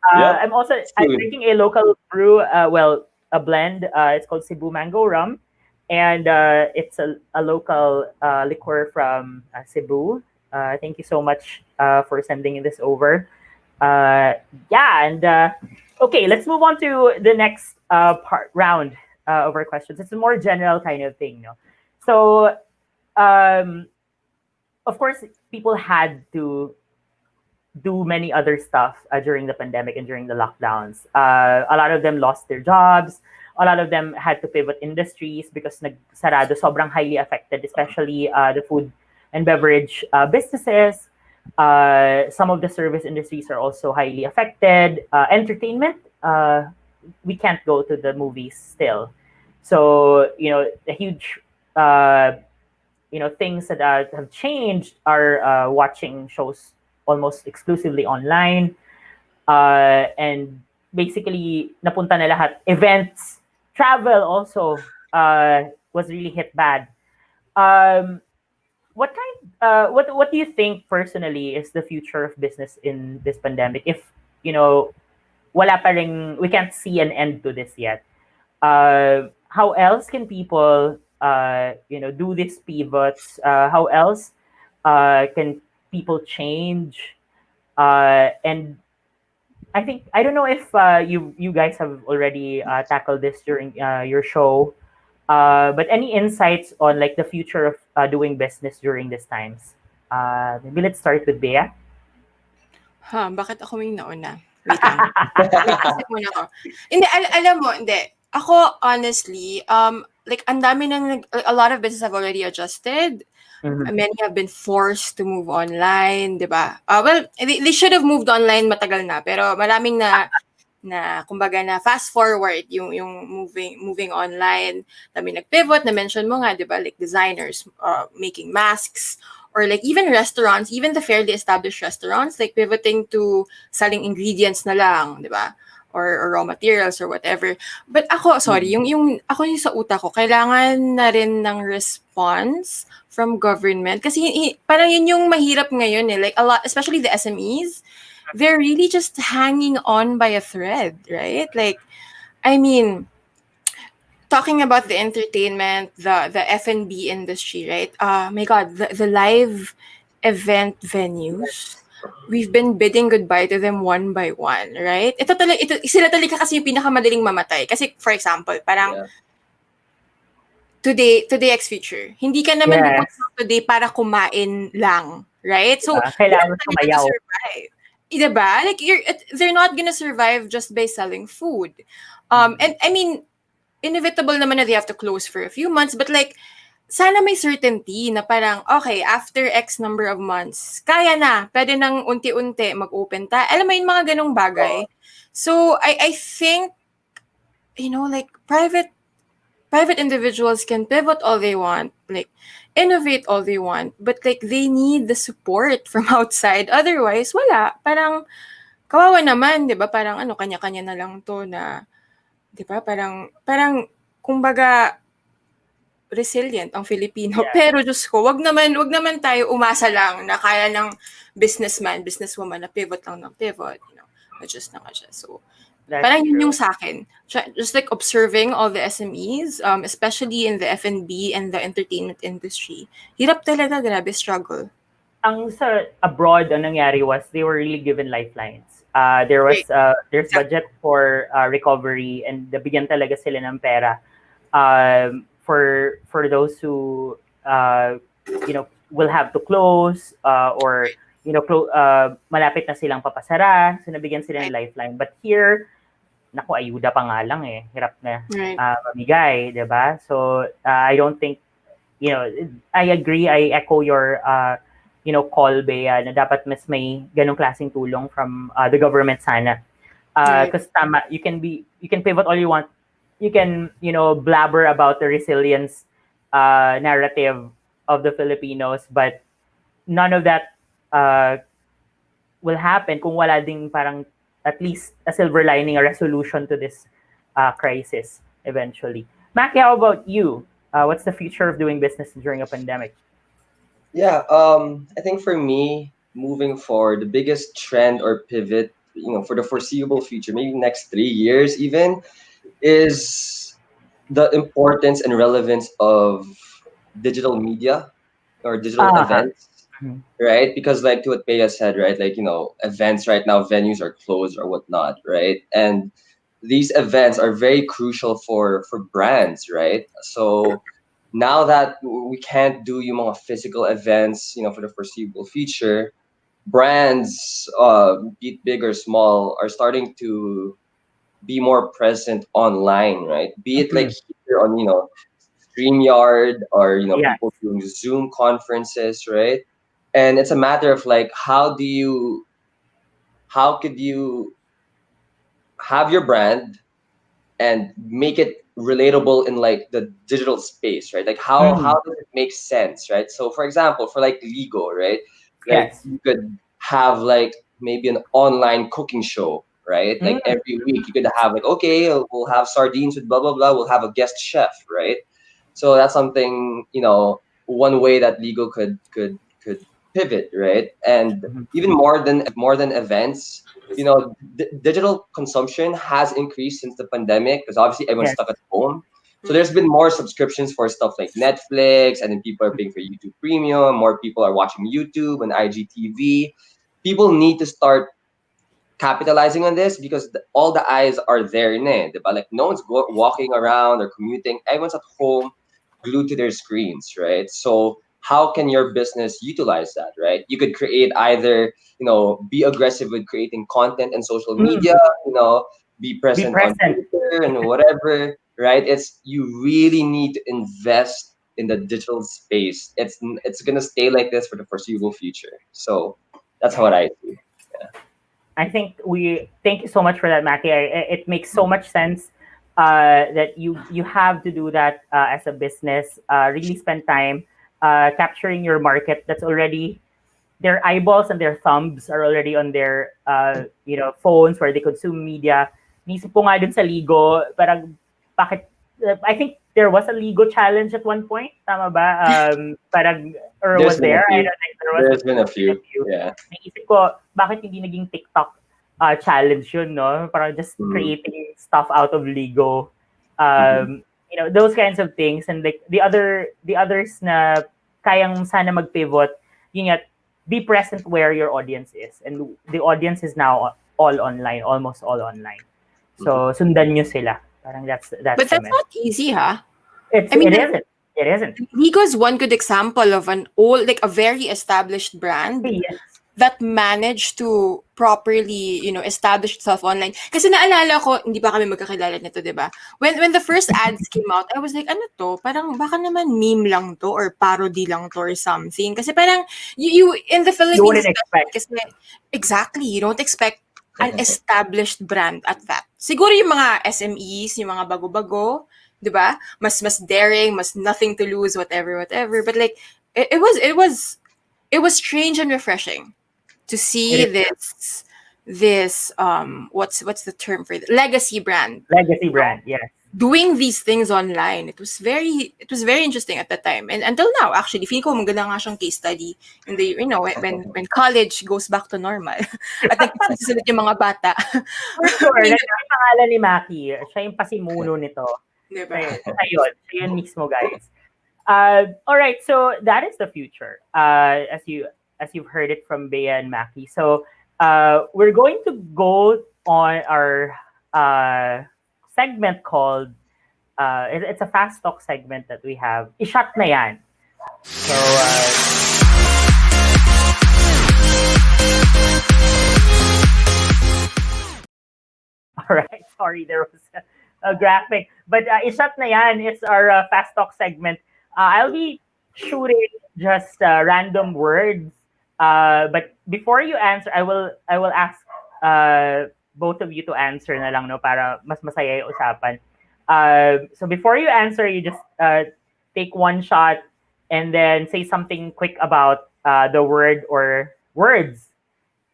I'm drinking a local brew, a blend. It's called Cebu Mango Rum. And it's a local liqueur from Cebu. Thank you so much for sending this over. Okay, let's move on to the next round of our questions. It's a more general kind of thing, no? So, um, of course, people had to do many other stuff during the pandemic and during the lockdowns. A lot of them lost their jobs. A lot of them had to pivot industries because nagsarado, sobrang highly affected, especially the food and beverage businesses. Some of the service industries are also highly affected. Entertainment, we can't go to the movies still. So, the huge, things that have changed are watching shows almost exclusively online. And basically, napunta na lahat. Events, travel also was really hit bad. What do you think personally is the future of business in this pandemic? If wala pa ring, we can't see an end to this yet. How else can people do these pivots? How else can people change? And I don't know if you guys have already tackled this during your show. But any insights on like the future of doing business during these times? Maybe let's start with Bea. Bakit ako may nauna? Wait lang. Isip muna ako. Hindi, alam mo, hindi. Ako, honestly, like, ang dami a lot of businesses have already adjusted. Mhm. Many have been forced to move online, di ba? Well, they should have moved online matagal na, pero maraming kumbaga na fast forward yung moving online. Dami nag-pivot, na-mention mo nga, di ba? Like designers making masks, or like even restaurants, even the fairly established restaurants, like pivoting to selling ingredients na lang, di ba? Or raw materials or whatever. But ako, sorry, yung sa utak ko, kailangan na rin ng response from government. Kasi parang yun yung mahirap ngayon eh. Like a lot, especially the SMEs, they're really just hanging on by a thread, right? Like, I mean, talking about the entertainment, the F&B industry, right? My God, the live event venues, we've been bidding goodbye to them one by one, right? Sila talaga kasi yung pinakamadaling mamatay. Kasi, for example, parang today X future. Hindi ka naman pupunta today para kumain lang, right? So, kailangan sumayaw. Survive. Diba? Like, they're not gonna survive just by selling food. And I mean, inevitable naman na they have to close for a few months, but like, sana may certainty na parang, okay, after X number of months, kaya na, pwede nang unti-unti mag-open ta. Alam mo yung mga ganong bagay. So, I think, like, private individuals can pivot all they want, like, innovate all they want, but like, they need the support from outside. Otherwise, wala. Parang, kawawa naman, di ba? Parang, kanya-kanya na lang to na, di ba? Parang, kumbaga, resilient ang Filipino. Yeah. Pero Diyos ko, wag naman tayo umasa lang na kaya ng businessman, businesswoman na pivot lang ng pivot, adjust. So, parang yun yung sa akin. Just like observing all the SMEs, especially in the F&B and the entertainment industry. Hirap talaga, grabe, struggle. Ang sa abroad, ang nangyari was they were really given lifelines. There's budget for recovery, and bigyan talaga sila ng pera. For those who will have to close or malapit na silang papasara, so nabigyan sila ng lifeline. But here, naku, ayuda pa nga lang eh, hirap na mamigay, diba? So I don't think, I agree, I echo your call, Bea, na dapat mas may ganong klaseng tulong from the government sana. Because tama, you can pivot all you want. You can, blabber about the resilience narrative of the Filipinos, but none of that will happen kung wala ding parang at least a silver lining, a resolution to this crisis eventually. Mackey, how about you? What's the future of doing business during a pandemic? Yeah, I think for me, moving forward, the biggest trend or pivot, for the foreseeable future, maybe next 3 years even, is the importance and relevance of digital media or digital events, right? Because like to what Bea said, right? Like, events right now, venues are closed or whatnot, right? And these events are very crucial for brands, right? So now that we can't do yung mga physical events, for the foreseeable future, brands, be it big or small, are starting to be more present online, right? Be it like here on, StreamYard, or Yeah. people doing Zoom conferences, right? And it's a matter of like, how could you have your brand and make it relatable in like the digital space, right? Like how does it make sense, right? So for example, for like Lego, right? Like Yes. you could have like maybe an online cooking show, right? Like every week you could have like, okay, we'll have sardines with blah blah blah, we'll have a guest chef, right? So that's something, one way that Lego could pivot, right? And even more than events, digital consumption has increased since the pandemic because obviously everyone's Yes. stuck at home. So there's been more subscriptions for stuff like Netflix, and then people are paying for YouTube Premium. More people are watching YouTube and IGTV. People need to start capitalizing on this because all the eyes are there, diba? Like no one's walking around or commuting. Everyone's at home, glued to their screens, right? So how can your business utilize that, right? You could create either, be aggressive with creating content and social media, be Be present on present. Twitter and whatever, right? It's you really need to invest in the digital space. It's gonna stay like this for the foreseeable future. So that's what I see. I think thank you so much for that, Mackie. It makes so much sense that you have to do that as a business. Really spend time capturing your market that's already their eyeballs and their thumbs are already on their phones where they consume media. Nisip ko nga dun sa Ligo, parang bakit I think there was a Ligo challenge at one point, tama ba? Parang or There's was been a there? I few. don't think there was. There's been a few. Yeah. Naisip ko, bakit hindi naging TikTok challenge yun, no? Parang just creating stuff out of Lego. Those kinds of things. And like the others na kayang sana mag-pivot, yun nga, be present where your audience is. And the audience is now all online, almost all online. So, sundan nyo sila. Parang that's But that's the message. not easy, huh? It isn't. It isn't. Lego is one good example of an old, like a very established brand Yes. that managed to properly, establish itself online. Kasi naalala ko, hindi pa kami magkakilala nito, di ba? When the first ads came out, I was like, ano to? Parang baka naman meme lang to or parody lang to or something. Kasi parang, you in the Philippines, You wouldn't expect. kasi, exactly, you don't expect an established brand at that. Siguro yung mga SMEs, yung mga bago-bago, di ba? Mas daring, mas nothing to lose, whatever. But like, it was strange and refreshing to see this what's the term for it? Legacy brand Yes. doing these things online. It was very interesting at that time, and until now actually feeling ko maganda nga siyang case study in the when college goes back to normal at nagsisunod yung mga bata. For sure. Like, yung pangalan ni Mackie, siya yung pasimuno nito. Diba? Siya yun mismo, guys. All right, so that is the future. As you've heard it from Bea and Mackie. So we're going to go on our segment called it's a fast talk segment that we have. I-shot na yan. So all right, sorry, there was a graphic, but i-shot na yan. It's our fast talk segment. I'll be shooting just random words. But before you answer, I will ask both of you to answer na lang, no, para mas masaya yung usapan. So before you answer, you just take one shot and then say something quick about the word or words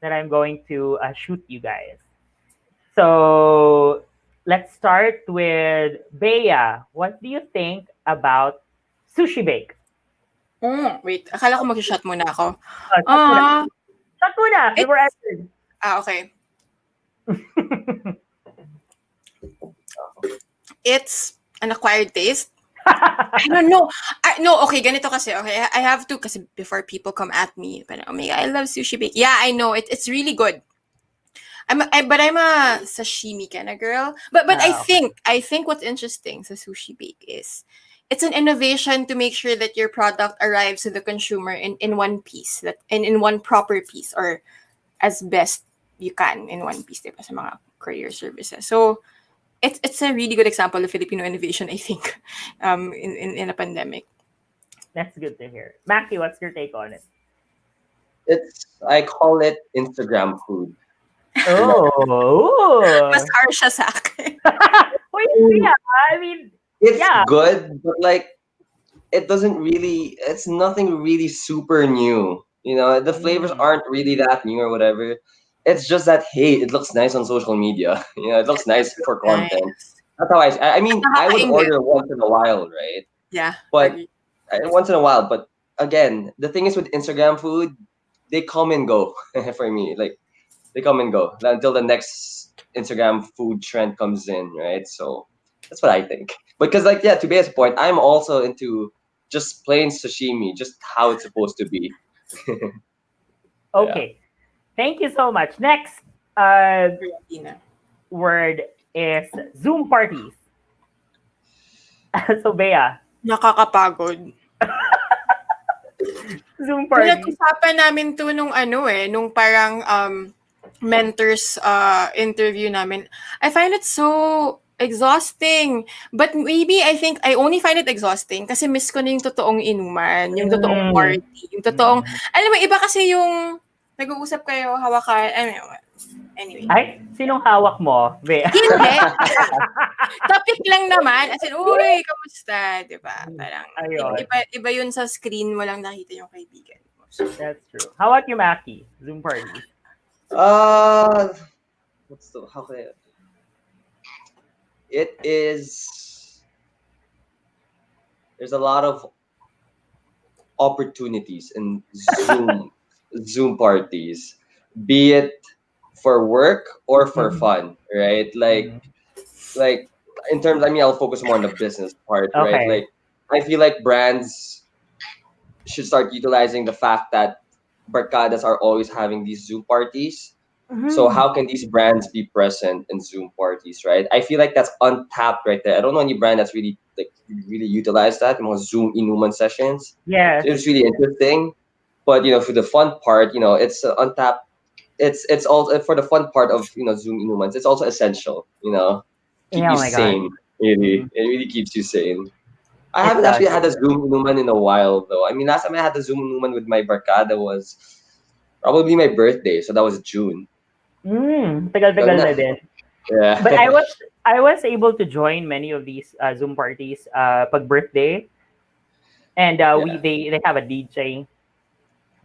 that I'm going to shoot you guys. So let's start with Bea. What do you think about sushi bake? Wait, akala ko mag-shot muna ako. Shot muna. We were answered. Okay. It's an acquired taste. I don't know. No, okay, ganito kasi. Okay, I have to, kasi before people come at me, but oh my God, I love sushi bake. Yeah, I know. It's really good. I'm a sashimi kind of girl. But I think what's interesting sa sushi bake is it's an innovation to make sure that your product arrives to the consumer in one piece, that in one proper piece, or as best you can in one piece, diba, sa mga courier services. So it's a really good example of Filipino innovation, I think, in a pandemic. That's good to hear. Mackie, what's your take on it? I call it Instagram food. Oh. Mas harsh siya sa akin. Wait, yeah. I mean, It's yeah. good, but like it's nothing really super new. You know, the flavors aren't really that new or whatever. It's just that, hey, it looks nice on social media. You know, it looks nice for content. Nice. That's how I mean, I would Nakakaingit. order once in a while, right? Yeah. But agree. once in a while. But again, the thing is with Instagram food, they come and go for me. Like they come and go until the next Instagram food trend comes in, right? So that's what I think. Because like, yeah, to Bea's point, I'm also into just plain sashimi, just how it's supposed to be. Okay. Thank you so much. Next word is Zoom parties. So Bea, Nakakapagod. Zoom parties. Pinag-usapan namin to nung parang mentors interview namin. I find it so exhausting. But maybe I think I only find it exhausting kasi miss ko na yung totoong inuman, yung totoong party, yung totoong, alam mo, iba kasi yung nag-uusap kayo, hawakan, anyway. Ay, sinong hawak mo, Bea? Hindi. Topic lang naman. As in, uy, kamusta? Diba? Parang, iba yun sa screen, walang nakita yung kaibigan mo. So, that's true. How about you, Mackie? Zoom parties? How can I? There's a lot of opportunities in Zoom parties, be it for work or for fun, right? Like in terms, I mean, I'll focus more on the business part, right? Like I feel like brands should start utilizing the fact that barcadas are always having these Zoom parties. So how can these brands be present in Zoom parties, right? I feel like that's untapped right there. I don't know any brand that's really utilized that in more Zoom e-numan sessions. Yeah, so it's really interesting. But for the fun part, it's untapped. It's also for the fun part of Zoom e-numans. It's also essential. Keep you sane. Really, it really keeps you sane. I haven't actually had a Zoom e-numan in a while though. I mean, last time I had a Zoom e-numan with my barkada was probably my birthday, so that was June. Tagal-tagal na din. Yeah. But I was able to join many of these Zoom parties pag birthday. And they have a DJ.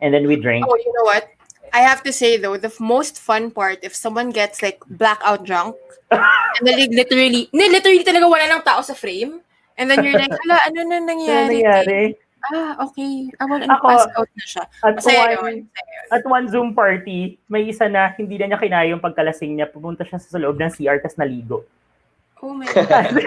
And then we drink. Oh, you know what? I have to say though, the most fun part, if someone gets like blackout drunk, and then literally talaga wala nang tao sa frame, and then you're like, hala, ano na nangyari? Okay. Pass out na siya. At one Zoom party, may isa na hindi na niya kinaya yung pagkalasing niya. Pumunta siya sa loob ng CR tas naligo. Oh my God.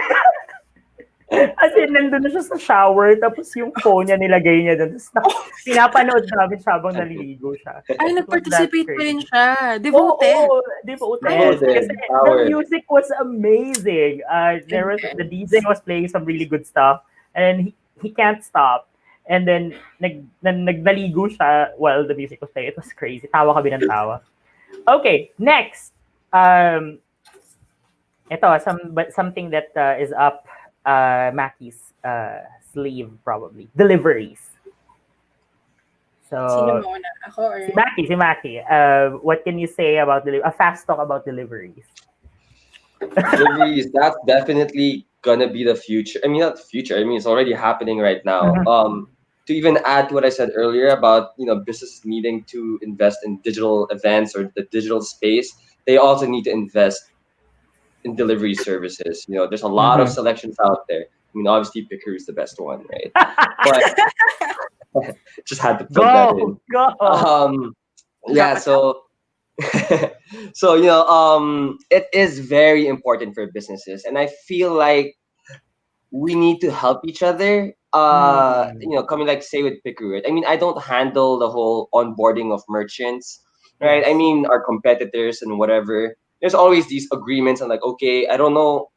As in, nandun na siya sa shower, tapos yung phone niya nilagay niya doon. Tapos pinapanood namin siya habang naliligo siya. Ay, nag-participate pa rin siya. Devoted. Devoted. Kasi the music was amazing. The DJ was playing some really good stuff. And he can't stop. And then, nagnaligo siya while the music was playing. It was crazy. Tawa kami ng tawa. Okay, next. Ito, something that is up Mackie's sleeve probably. Deliveries. So, Sino muna? Ako or? Si Mackie. What can you say about a fast talk about deliveries? Deliveries, that's definitely gonna be the future. I mean, not the future. I mean, it's already happening right now. To even add to what I said earlier about businesses needing to invest in digital events or the digital space, they also need to invest in delivery services. There's a lot of selections out there. I mean, obviously Pickaroo is the best one, right? But just had to put that in. Yeah, so it is very important for businesses, and I feel like we need to help each other. Coming like say with Pickaroo, right? I mean, I don't handle the whole onboarding of merchants, right? I Yes. mean, our competitors and whatever. There's always these agreements and like, okay, I don't know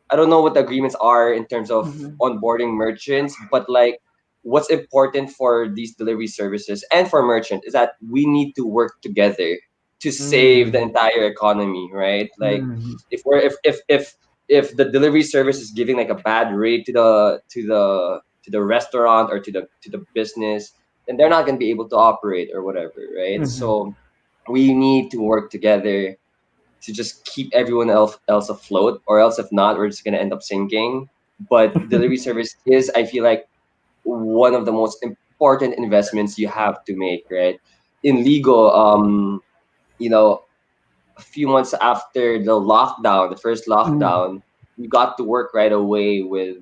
what the agreements are in terms of Mhm. onboarding merchants, but like what's important for these delivery services and for merchant is that we need to work together to save the Mhm. entire economy, right? Like Mhm. if we're if the delivery service is giving like a bad rate to the restaurant or to the business, then they're not going to be able to operate or whatever, right? Mhm. So we need to work together to just keep everyone else afloat, or else if not, we're just gonna end up sinking. But delivery service is, I feel like, one of the most important investments you have to make, right? In legal, you know, a few months after the lockdown, the first Mhm. lockdown, we got to work right away with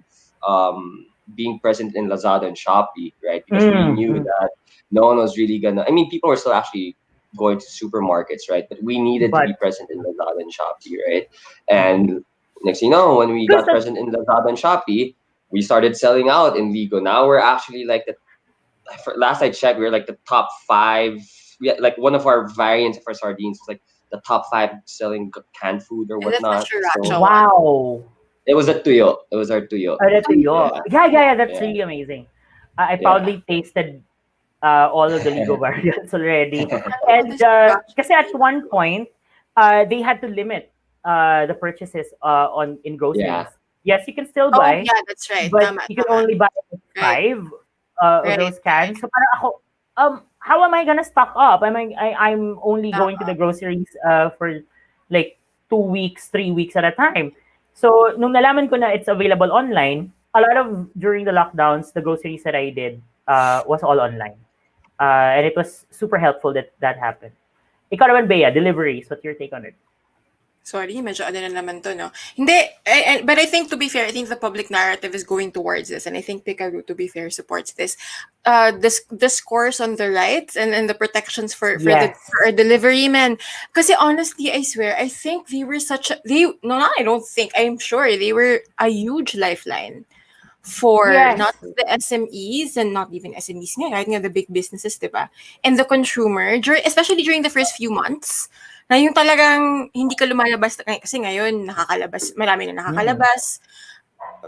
being present in Lazada and Shopee, right? Because we knew Mhm. that no one was really gonna. I mean, people were still actually going to supermarkets, right? But we needed to be But present in Lazada and Shopee, right? mhm. And next thing you know, when we Because got present in Lazada and Shopee, we started selling out in Vigo. Now we're actually like the last I checked, we were like the top five. Yeah, like one of our variants of our sardines was like the top five selling canned food or And that's the whatnot. So sriracha one. wow. it was a tuyo. It was our tuyo. Ano to Oh, yo? Yeah, Yeah, yeah, yeah. That's yeah, really amazing. I yeah. proudly tasted all of the Lego variants already. oh, And the sriracha. kasi at one point, they had to limit the purchases in Yeah, groceries. Yes, you can still Oh, buy, yeah, that's right. but Tama, you can tama. only buy Right, five of right, those right. cans. So parang ako, how am I gonna stock up? I'm only going to Tama. the groceries for like 2 weeks, 3 weeks at a time. So nung nalaman ko na it's available online, a lot of during the lockdowns, the groceries that I did was all online. And it was super helpful that that happened. Ikaw naman, Bea, deliveries. What's your take on it? Sorry, medyo ano na naman to, no? Hindi, but I think, to be fair, I think the public narrative is going towards this, and I think Pickaroo, to be fair, supports this. This discourse on the rights and the protections Yes. for our delivery men. Because honestly, I swear, I think they were no, not I don't think, I'm sure they were a huge lifeline for not Yes. the SMEs, and not even SMEs nga, kahit nga the big businesses, di ba? And the consumer, especially during the first few months, na yung talagang hindi ka lumalabas, kasi ngayon, marami na Mm. nakakalabas,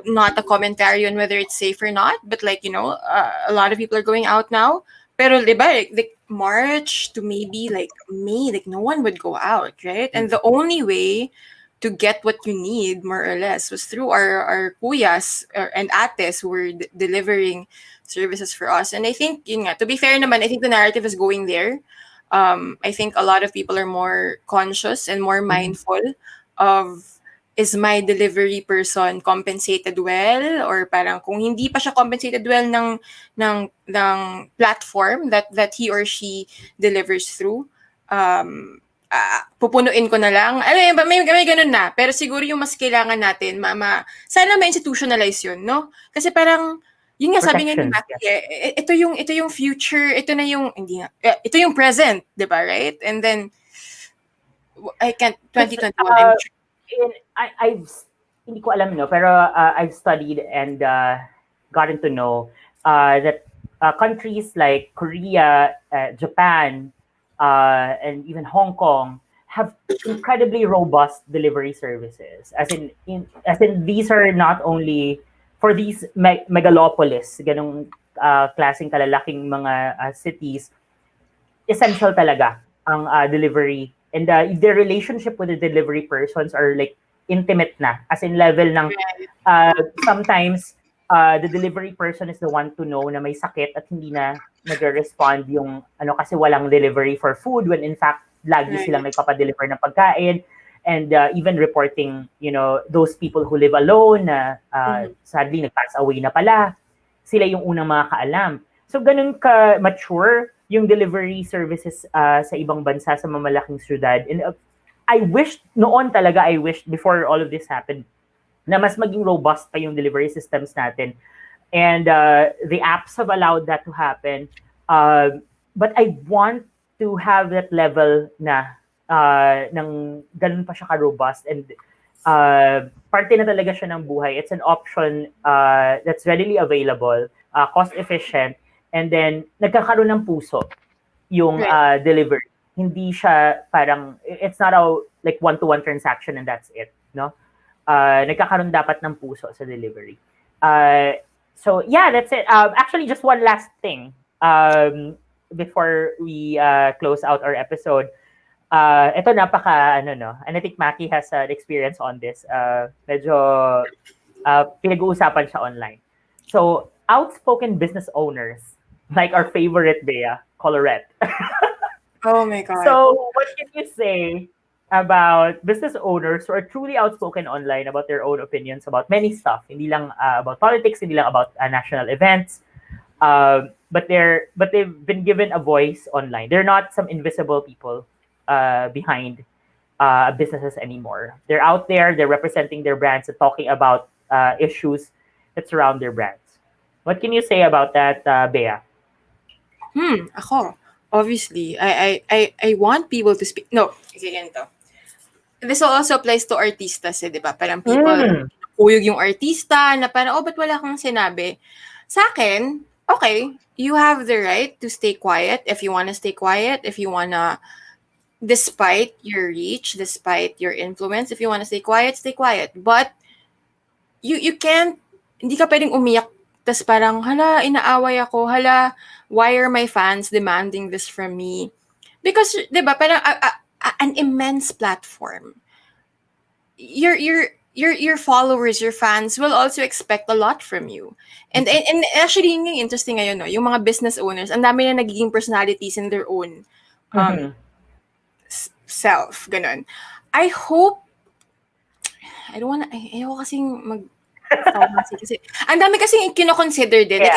not a commentary on whether it's safe or not, but like, a lot of people are going out now. Pero di ba, like March to maybe like May, like no one would go out, right? And the only way to get what you need, more or less, was through our kuyas and ates who were delivering services for us. And I think, yun nga, to be fair naman, I think the narrative is going there. I think a lot of people are more conscious and more Mhm. mindful of, is my delivery person compensated well, or parang kung hindi pa siya compensated well ng platform that he or she delivers through, pupunuin ko na lang. Ano yun, may ganun na. Pero siguro yung mas kailangan natin, sana ma-institutionalize yun, no? Kasi parang, yun nga, sabi nga ni Protections. Macky, Yes. ito yung future, ito na yung, hindi nga, ito yung present, di ba, right? And then, I can't, Because 2021, I'm sure. I've hindi ko alam no, pero I've studied and gotten to know that countries like Korea, Japan, and even Hong Kong have incredibly robust delivery services. As in these are not only for these megalopolis, ganong klaseng kalalaking mga cities, essential talaga ang delivery, and their relationship with the delivery persons are like intimate na, as in level ng Right, sometimes the delivery person is the one to know na may sakit at hindi na nagre-respond yung ano kasi walang delivery for food, when in fact lagi silang right. nagpapa-deliver ng pagkain, and even reporting those people who live alone na Mhm. sadly nag-pass away na pala, sila yung unang makakaalam. So ganun ka mature yung delivery services sa ibang bansa sa mamalaking syudad. And I wish noon talaga, I wish before all of this happened, na mas maging robust pa yung delivery systems natin. And the apps have allowed that to happen. But I want to have that level na ng ganun pa siya ka-robust, and parte na talaga siya ng buhay. It's an option that's readily available, cost efficient, and then nagkakaroon ng puso yung Right. delivery. hindi siya parang, it's not a like one-to-one transaction and that's it, no? Nagkakaroon dapat ng puso sa delivery. So yeah, that's it. Actually, just one last thing before we close out our episode. Ito napaka ano no, and I think Macky has an experience on this. Medyo pinag-uusapan siya online. So outspoken business owners, like our favorite Bea, Colorette. Oh my God. So what can you say about business owners who are truly outspoken online about their own opinions about many stuff? Hindi lang about politics, hindi lang about national events. But they've been given a voice online. They're not some invisible people behind businesses anymore. They're out there. They're representing their brands and talking about issues that surround their brands. What can you say about that, Bea? Ako. Obviously, I want people to speak. No, kasi ganito. This also applies to artistas, di ba? Parang people, kuyog yung artista na parang, ba't wala kang sinabi? Sa akin, okay, you have the right to stay quiet if you want to stay quiet, if you want to, despite your reach, despite your influence, if you want to stay quiet, stay quiet. But, you can't, hindi ka pwedeng umiyak, tas parang, hala, inaaway ako, hala, why are my fans demanding this from me? Because, di ba, parang an immense platform. Your followers, your fans will also expect a lot from you. And actually, yung interesting ngayon, no, yung mga business owners, ang dami na nagiging personalities in their own self, ganun. I hope, ayoko kasing kasi ang dami kasing kino-consider din. Like,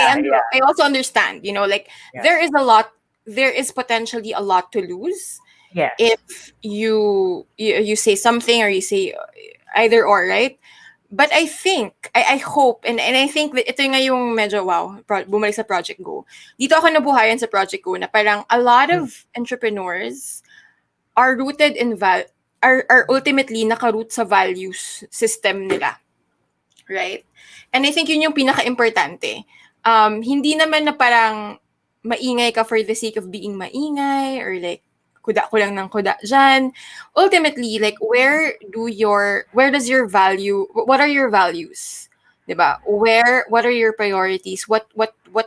I also understand, like there is potentially a lot to lose if you say something or you say either or, right? But I think, I hope, and I think that ito nga yung medyo, bumalik sa Project Go. Dito ako nabuhayan sa Project Go na parang a lot of entrepreneurs are rooted in are ultimately naka-root sa values system nila. Right? And I think yun yung pinaka-importante. Hindi naman na parang maingay ka for the sake of being maingay or like kuda ko lang ng kuda dyan. Ultimately, like what are your values? Diba? What are your priorities? What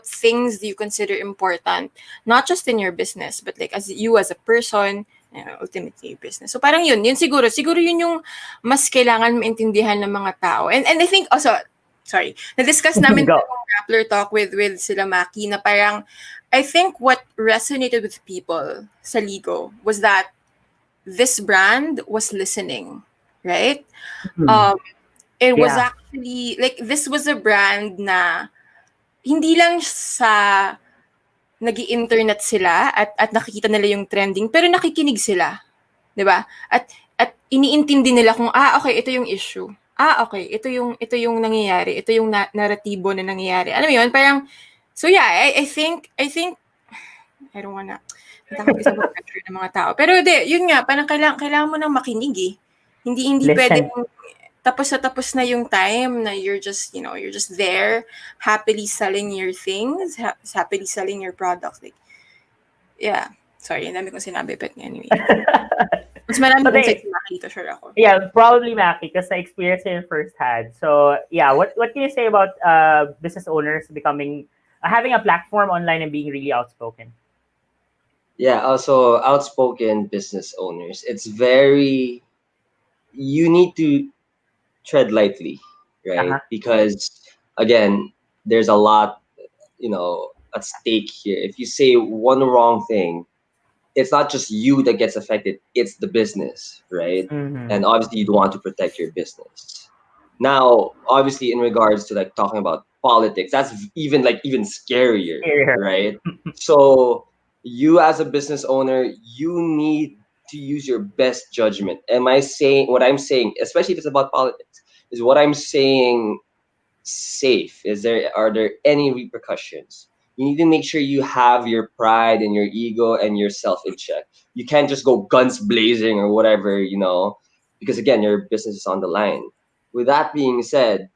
things do you consider important? Not just in your business, but like as a person, ultimately business. So parang yun siguro yun yung mas kailangan maintindihan ng mga tao. And I think also, na-discuss namin yung Rappler talk with sila Macky na parang, I think what resonated with people sa Ligo was that this brand was listening, right? It was actually, like, this was a brand na hindi lang sa nag-i-internet sila at nakikita nila yung trending, pero nakikinig sila. Diba? At iniintindi nila kung, okay, ito yung issue. Okay, ito yung nangyayari. Ito yung naratibo na nangyayari. Alam mo yun? Parang, so yeah, I think, I don't wanna, natakot isa ba pressure ng mga tao. Pero yun nga, parang kailangan mo nang makinig eh. Hindi pwedeng, tapos na yung time na you're just there, happily selling your things, happily selling your products. Like, yeah. Sorry, ang dami kong sinabi, but anyway. Mas marami kong insights na makita, sure ako. Yeah, probably Macky, because I experienced it firsthand. So, yeah, what can you say about business owners having a platform online and being really outspoken? Yeah, also outspoken business owners. It's very, you need to tread lightly, right? Because again, there's a lot, at stake here. If you say one wrong thing, it's not just you that gets affected, it's the business, right? And obviously you'd want to protect your business. Now, obviously in regards to like talking about politics, that's even scarier, right? So you as a business owner, you need to use your best judgment. What I'm saying, especially if it's about politics, is what I'm saying safe? Are there any repercussions? You need to make sure you have your pride and your ego and yourself in check. You can't just go guns blazing or whatever, because again, your business is on the line. With that being said,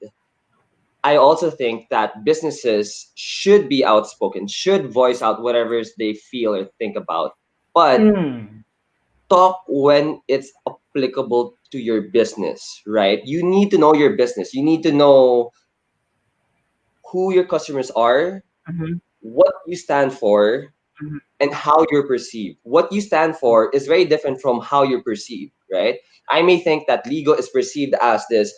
I also think that businesses should be outspoken, should voice out whatever they feel or think about. But talk when it's applicable to your business, right? You need to know your business. You need to know who your customers are, Mhm, what you stand for, mhm. and how you're perceived. What you stand for is very different from how you're perceived, right? I may think that Ligo is perceived as this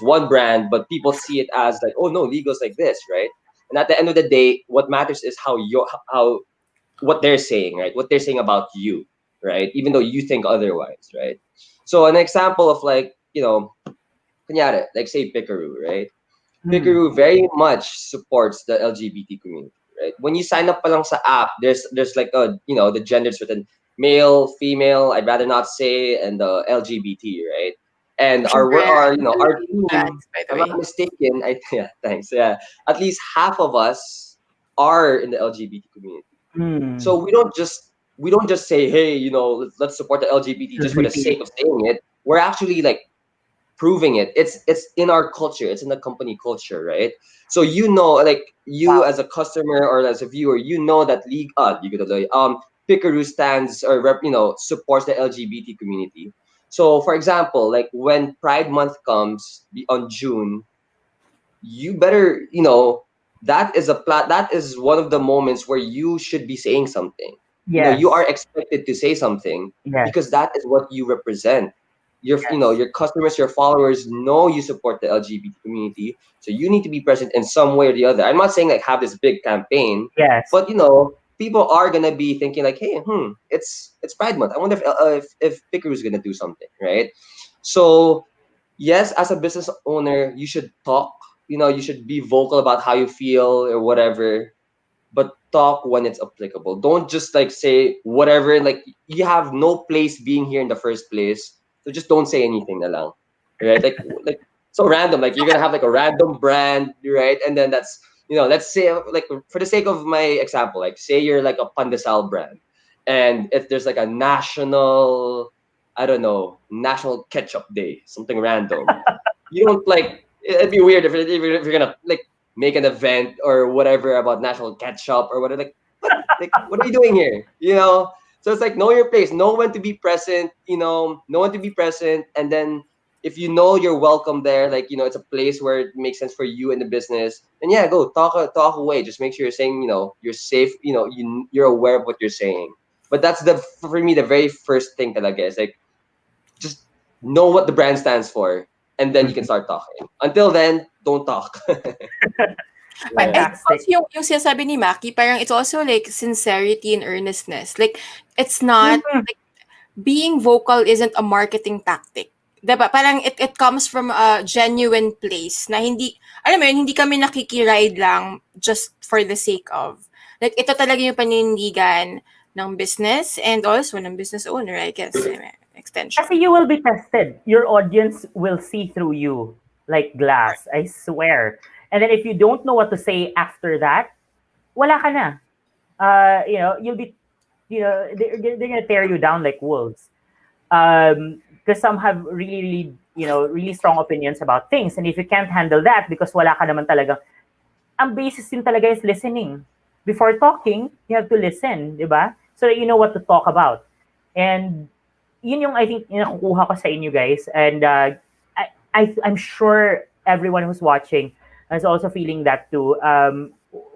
one brand, but people see it as like, oh no, Ligo's like this, right? And at the end of the day, what matters is how what they're saying, right? What they're saying about you, right? Even though you think otherwise, right? So an example of like, kunyari, like say Pickaroo, right? Mm. Pickaroo very much supports the LGBT community, right? When you sign up pa lang sa app, there's like the genders written male, female, I'd rather not say, and the LGBT, right? And Sure, our team, flags, by if the I'm not way. mistaken, yeah, thanks. Yeah. At least half of us are in the LGBT community. Mm. So we don't just say, hey, let's support the LGBT just for the LGBT. sake of saying it. We're actually like proving it. It's in our culture. It's in the company culture, right? So like you Wow. as a customer or as a viewer, that Pickaroo stands or supports the LGBT community. So for example, like when Pride Month comes on June, you better that is one of the moments where you should be saying something. You are Yes. expected to say something because Yes. that is what you represent. Yes. Your customers, your followers know you support the LGBT community, so you need to be present in some way or the other. I'm not saying like have this big campaign, Yes. but people are gonna be thinking like, hey, it's Pride Month. I wonder if Pickaroo is gonna do something, right? So yes, as a business owner, you should talk. You should be vocal about how you feel or whatever, but talk when it's applicable. Don't just like say whatever. Like you have no place being here in the first place, so just don't say anything na lang, right? Like so random. Like you're gonna have like a random brand, right? And then that's let's say like for the sake of my example, like say you're like a pandesal brand, and if there's like a national, I don't know, national ketchup day, something random. You don't like. It'd be weird if you're gonna like make an event or whatever about national ketchup or whatever. What are you doing here? So it's like know your place, know when to be present. Know when to be present, and then if you're welcome there, like it's a place where it makes sense for you and the business. Then yeah, go talk away. Just make sure you're saying you're safe. You're aware of what you're saying. But that's for me the very first thing that I guess like just know what the brand stands for, and then you can Mhm. start talking. Until then, don't talk. I Yeah. think also Fantastic. yung sinasabi ni Maki, parang it's also like sincerity and earnestness. Like, it's not, Mhm. like, being vocal isn't a marketing tactic. Diba? Parang it comes from a genuine place na hindi, alam mo yun, hindi kami nakikiride lang just for the sake of. Like, ito talaga yung panindigan ng business and also ng business owner, I guess, Kasi extension. you will be tested. Your audience will see through you like glass. I swear. And then if you don't know what to say after that, wala ka na. You'll be, they're gonna tear you down like wolves. Because some have really, really, really strong opinions about things. And if you can't handle that, because wala ka naman talagang, ang basis din talaga is listening. Before talking, you have to listen, di ba? So that you know what to talk about. And yun yung I think yung nakukuha ko sa inyo guys. And I'm sure everyone who's watching is also feeling that too.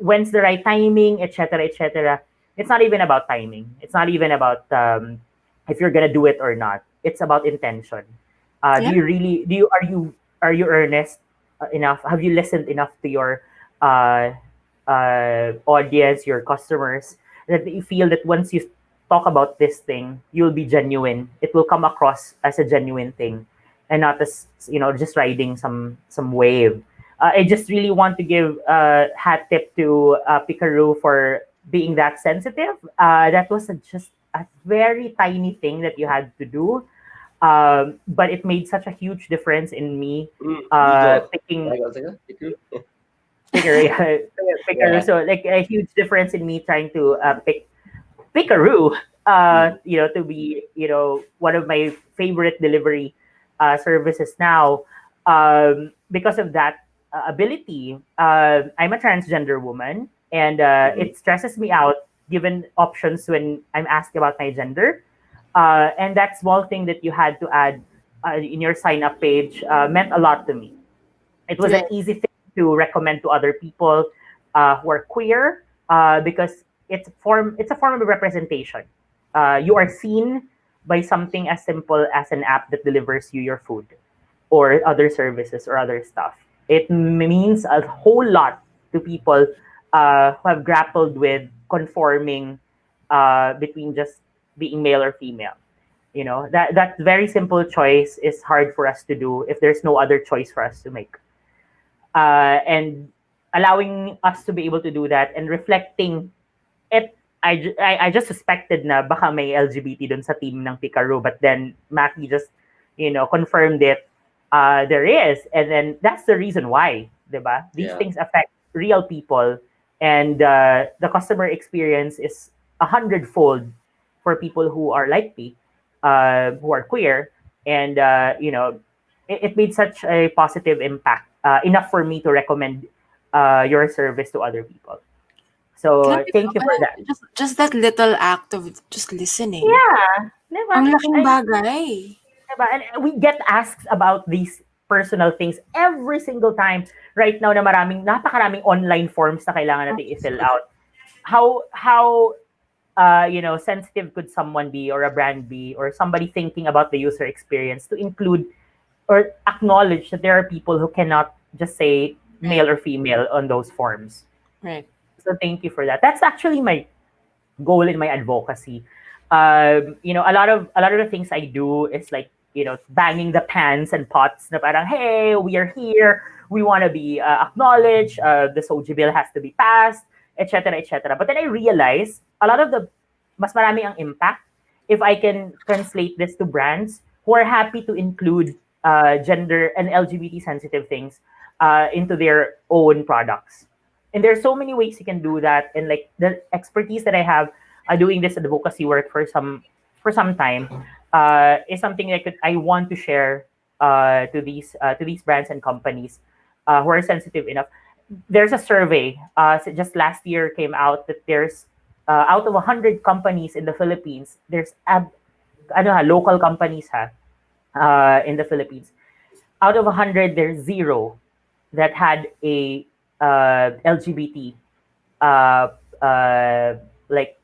When's the right timing, etc., etc. It's not even about timing. It's not even about if you're gonna do it or not. It's about intention. Do Yeah. you really? Do you are you earnest enough? Have you listened enough to your uh, audience, your customers, that you feel that once you talk about this thing, you'll be genuine. It will come across as a genuine thing, and not as just riding some wave. I just really want to give hat tip to Pickaroo for being that sensitive. That was just a very tiny thing that you had to do, but it made such a huge difference in me Ligo. picking Ligo, sige. Pickaroo. Picker, yeah, Picker. Yeah. So like a huge difference in me trying to pick Pickaroo, Mm. to be, one of my favorite delivery services now, because of that ability. I'm a transgender woman, and Mhm. it stresses me out given options when I'm asked about my gender. And that small thing that you had to add in your sign up page meant a lot to me. It was an Right. easy thing to recommend to other people who are queer because it's a form of representation. You are seen by something as simple as an app that delivers you your food or other services or other stuff. It means a whole lot to people who have grappled with conforming between just being male or female. You know, that very simple choice is hard for us to do if there's no other choice for us to make. And allowing us to be able to do that and reflecting it. I just suspected na baka may LGBT dun sa team ng Pickaroo, but then Mackie just, confirmed it. There is, and then that's the reason why, diba? These Yeah. things affect real people, and the customer experience is 100-fold for people who are like me, who are queer, and it made such a positive impact, enough for me to recommend your service to other people. So Grabe, thank no? you for Parang that. just that little act of just listening. Yeah, diba? Ang laking bagay. Diba? And we get asked about these personal things every single time right now na napakaraming online forms na kailangan natin i-fill out. How sensitive could someone be or a brand be or somebody thinking about the user experience to include or acknowledge that there are people who cannot just say male or female on those forms. Right. So thank you for that. That's actually my goal in my advocacy. A lot of the things I do is like banging the pans and pots. Na parang hey, we are here. We want to be acknowledged. The Soji bill has to be passed, etc., etc. But then I realize a lot of the mas marami ang impact if I can translate this to brands who are happy to include gender and LGBT sensitive things into their own products. And there's so many ways you can do that. And like the expertise that I have doing this advocacy work for some time is something that I want to share to these brands and companies who are sensitive enough. There's a survey just last year came out that there's out of 100 companies in the Philippines, there's local companies in the Philippines. Out of 100, there's zero that had a LGBT uh, like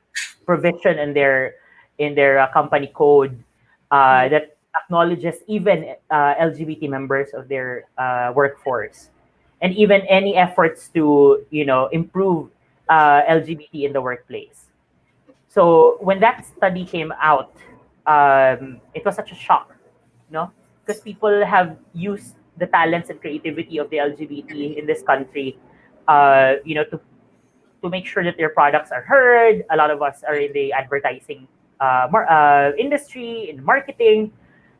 provision in their company code that acknowledges even LGBT members of their workforce, and even any efforts to improve LGBT in the workplace. So when that study came out, it was such a shock, because people have used the talents and creativity of the LGBT in this country, to make sure that their products are heard. A lot of us are in the advertising industry, in marketing,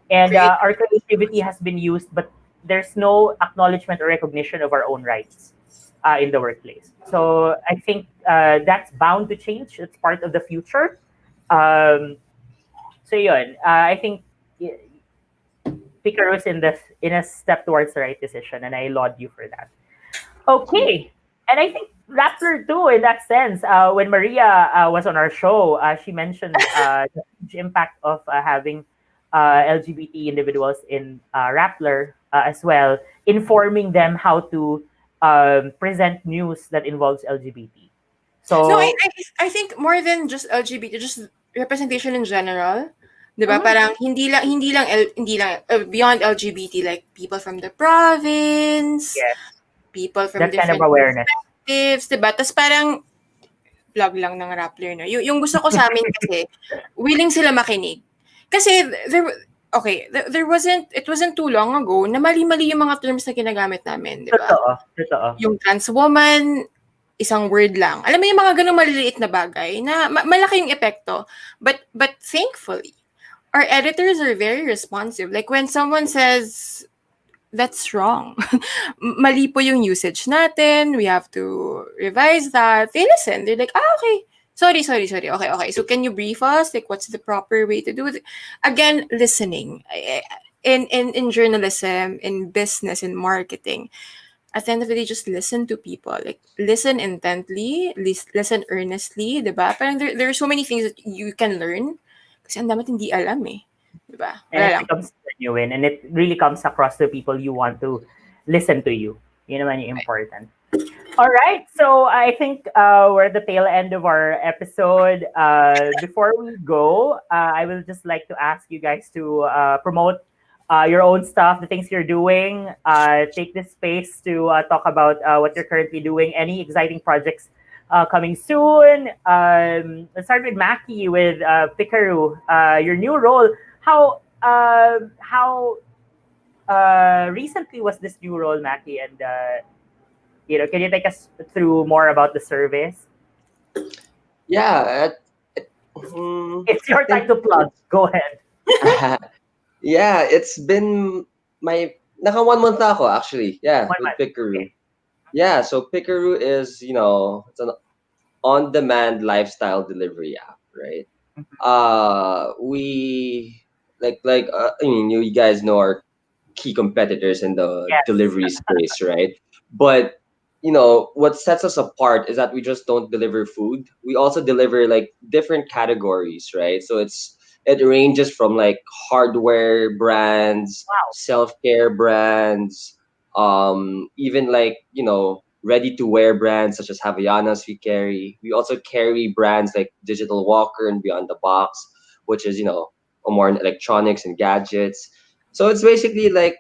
and Great. our creativity has been used, but there's no acknowledgement or recognition of our own rights in the workplace. So I think that's bound to change. It's part of the future. Um, so yun, I think Pickaroo is in a step towards the right decision, and I laud you for that. Okay. And I think Rappler too, in that sense. When Maria was on our show, she mentioned the huge impact of having LGBT individuals in Rappler as well, informing them how to present news that involves LGBT. No, So, I think more than just LGBT, just representation in general. 'Di ba? mhm, Parang hindi lang beyond LGBT, like people from the province, yes, people from that kind of different awareness. perspectives, 'di ba? Tas parang vlog lang ng Rappler, no? Yung gusto ko sa amin kasi, willing sila makinig. Kasi it wasn't too long ago na mali-mali yung mga terms na ginagamit namin, 'di ba? Totoo, totoo. Yung trans woman, isang word lang. Alam mo yung mga ganung maliliit na bagay na malaki yung epekto. But thankfully, our editors are very responsive. Like when someone says, that's wrong. Mali po yung usage natin. We have to revise that. They listen. They're like, okay. Sorry. Okay. So can you brief us? Like, what's the proper way to do it? Again, listening. In journalism, in business, in marketing, at the end of the day, just listen to people. Like, listen intently, listen earnestly, diba? Parang there are so many things that you can learn. Kasi ang dami hindi alam eh. Diba? And Wala it lang. becomes genuine, and it really comes across to people you want to listen to you. Yun naman yung important. All right, so I think we're at the tail end of our episode. Before we go, I will just like to ask you guys to promote your own stuff, the things you're doing. Take this space to talk about what you're currently doing, any exciting projects coming soon. Let's start with Mackie with Pickaroo, your new role. How recently was this new role, Mackie? And can you take us through more about the service? Yeah, It's your time to plug. Go ahead. yeah, it's been naka 1 month na ako actually. Yeah, 1 with month. Pickaroo. Okay. Yeah, so Pickaroo is, it's an on-demand lifestyle delivery app, right? We I mean, you guys know our key competitors in the Yes. delivery space, right? But what sets us apart is that we just don't deliver food. We also deliver like different categories, right? So it ranges from like hardware brands, Wow. self-care brands, even like, ready to wear brands such as Havaianas we carry. We also carry brands like Digital Walker and Beyond the Box, which is, more in electronics and gadgets. So it's basically like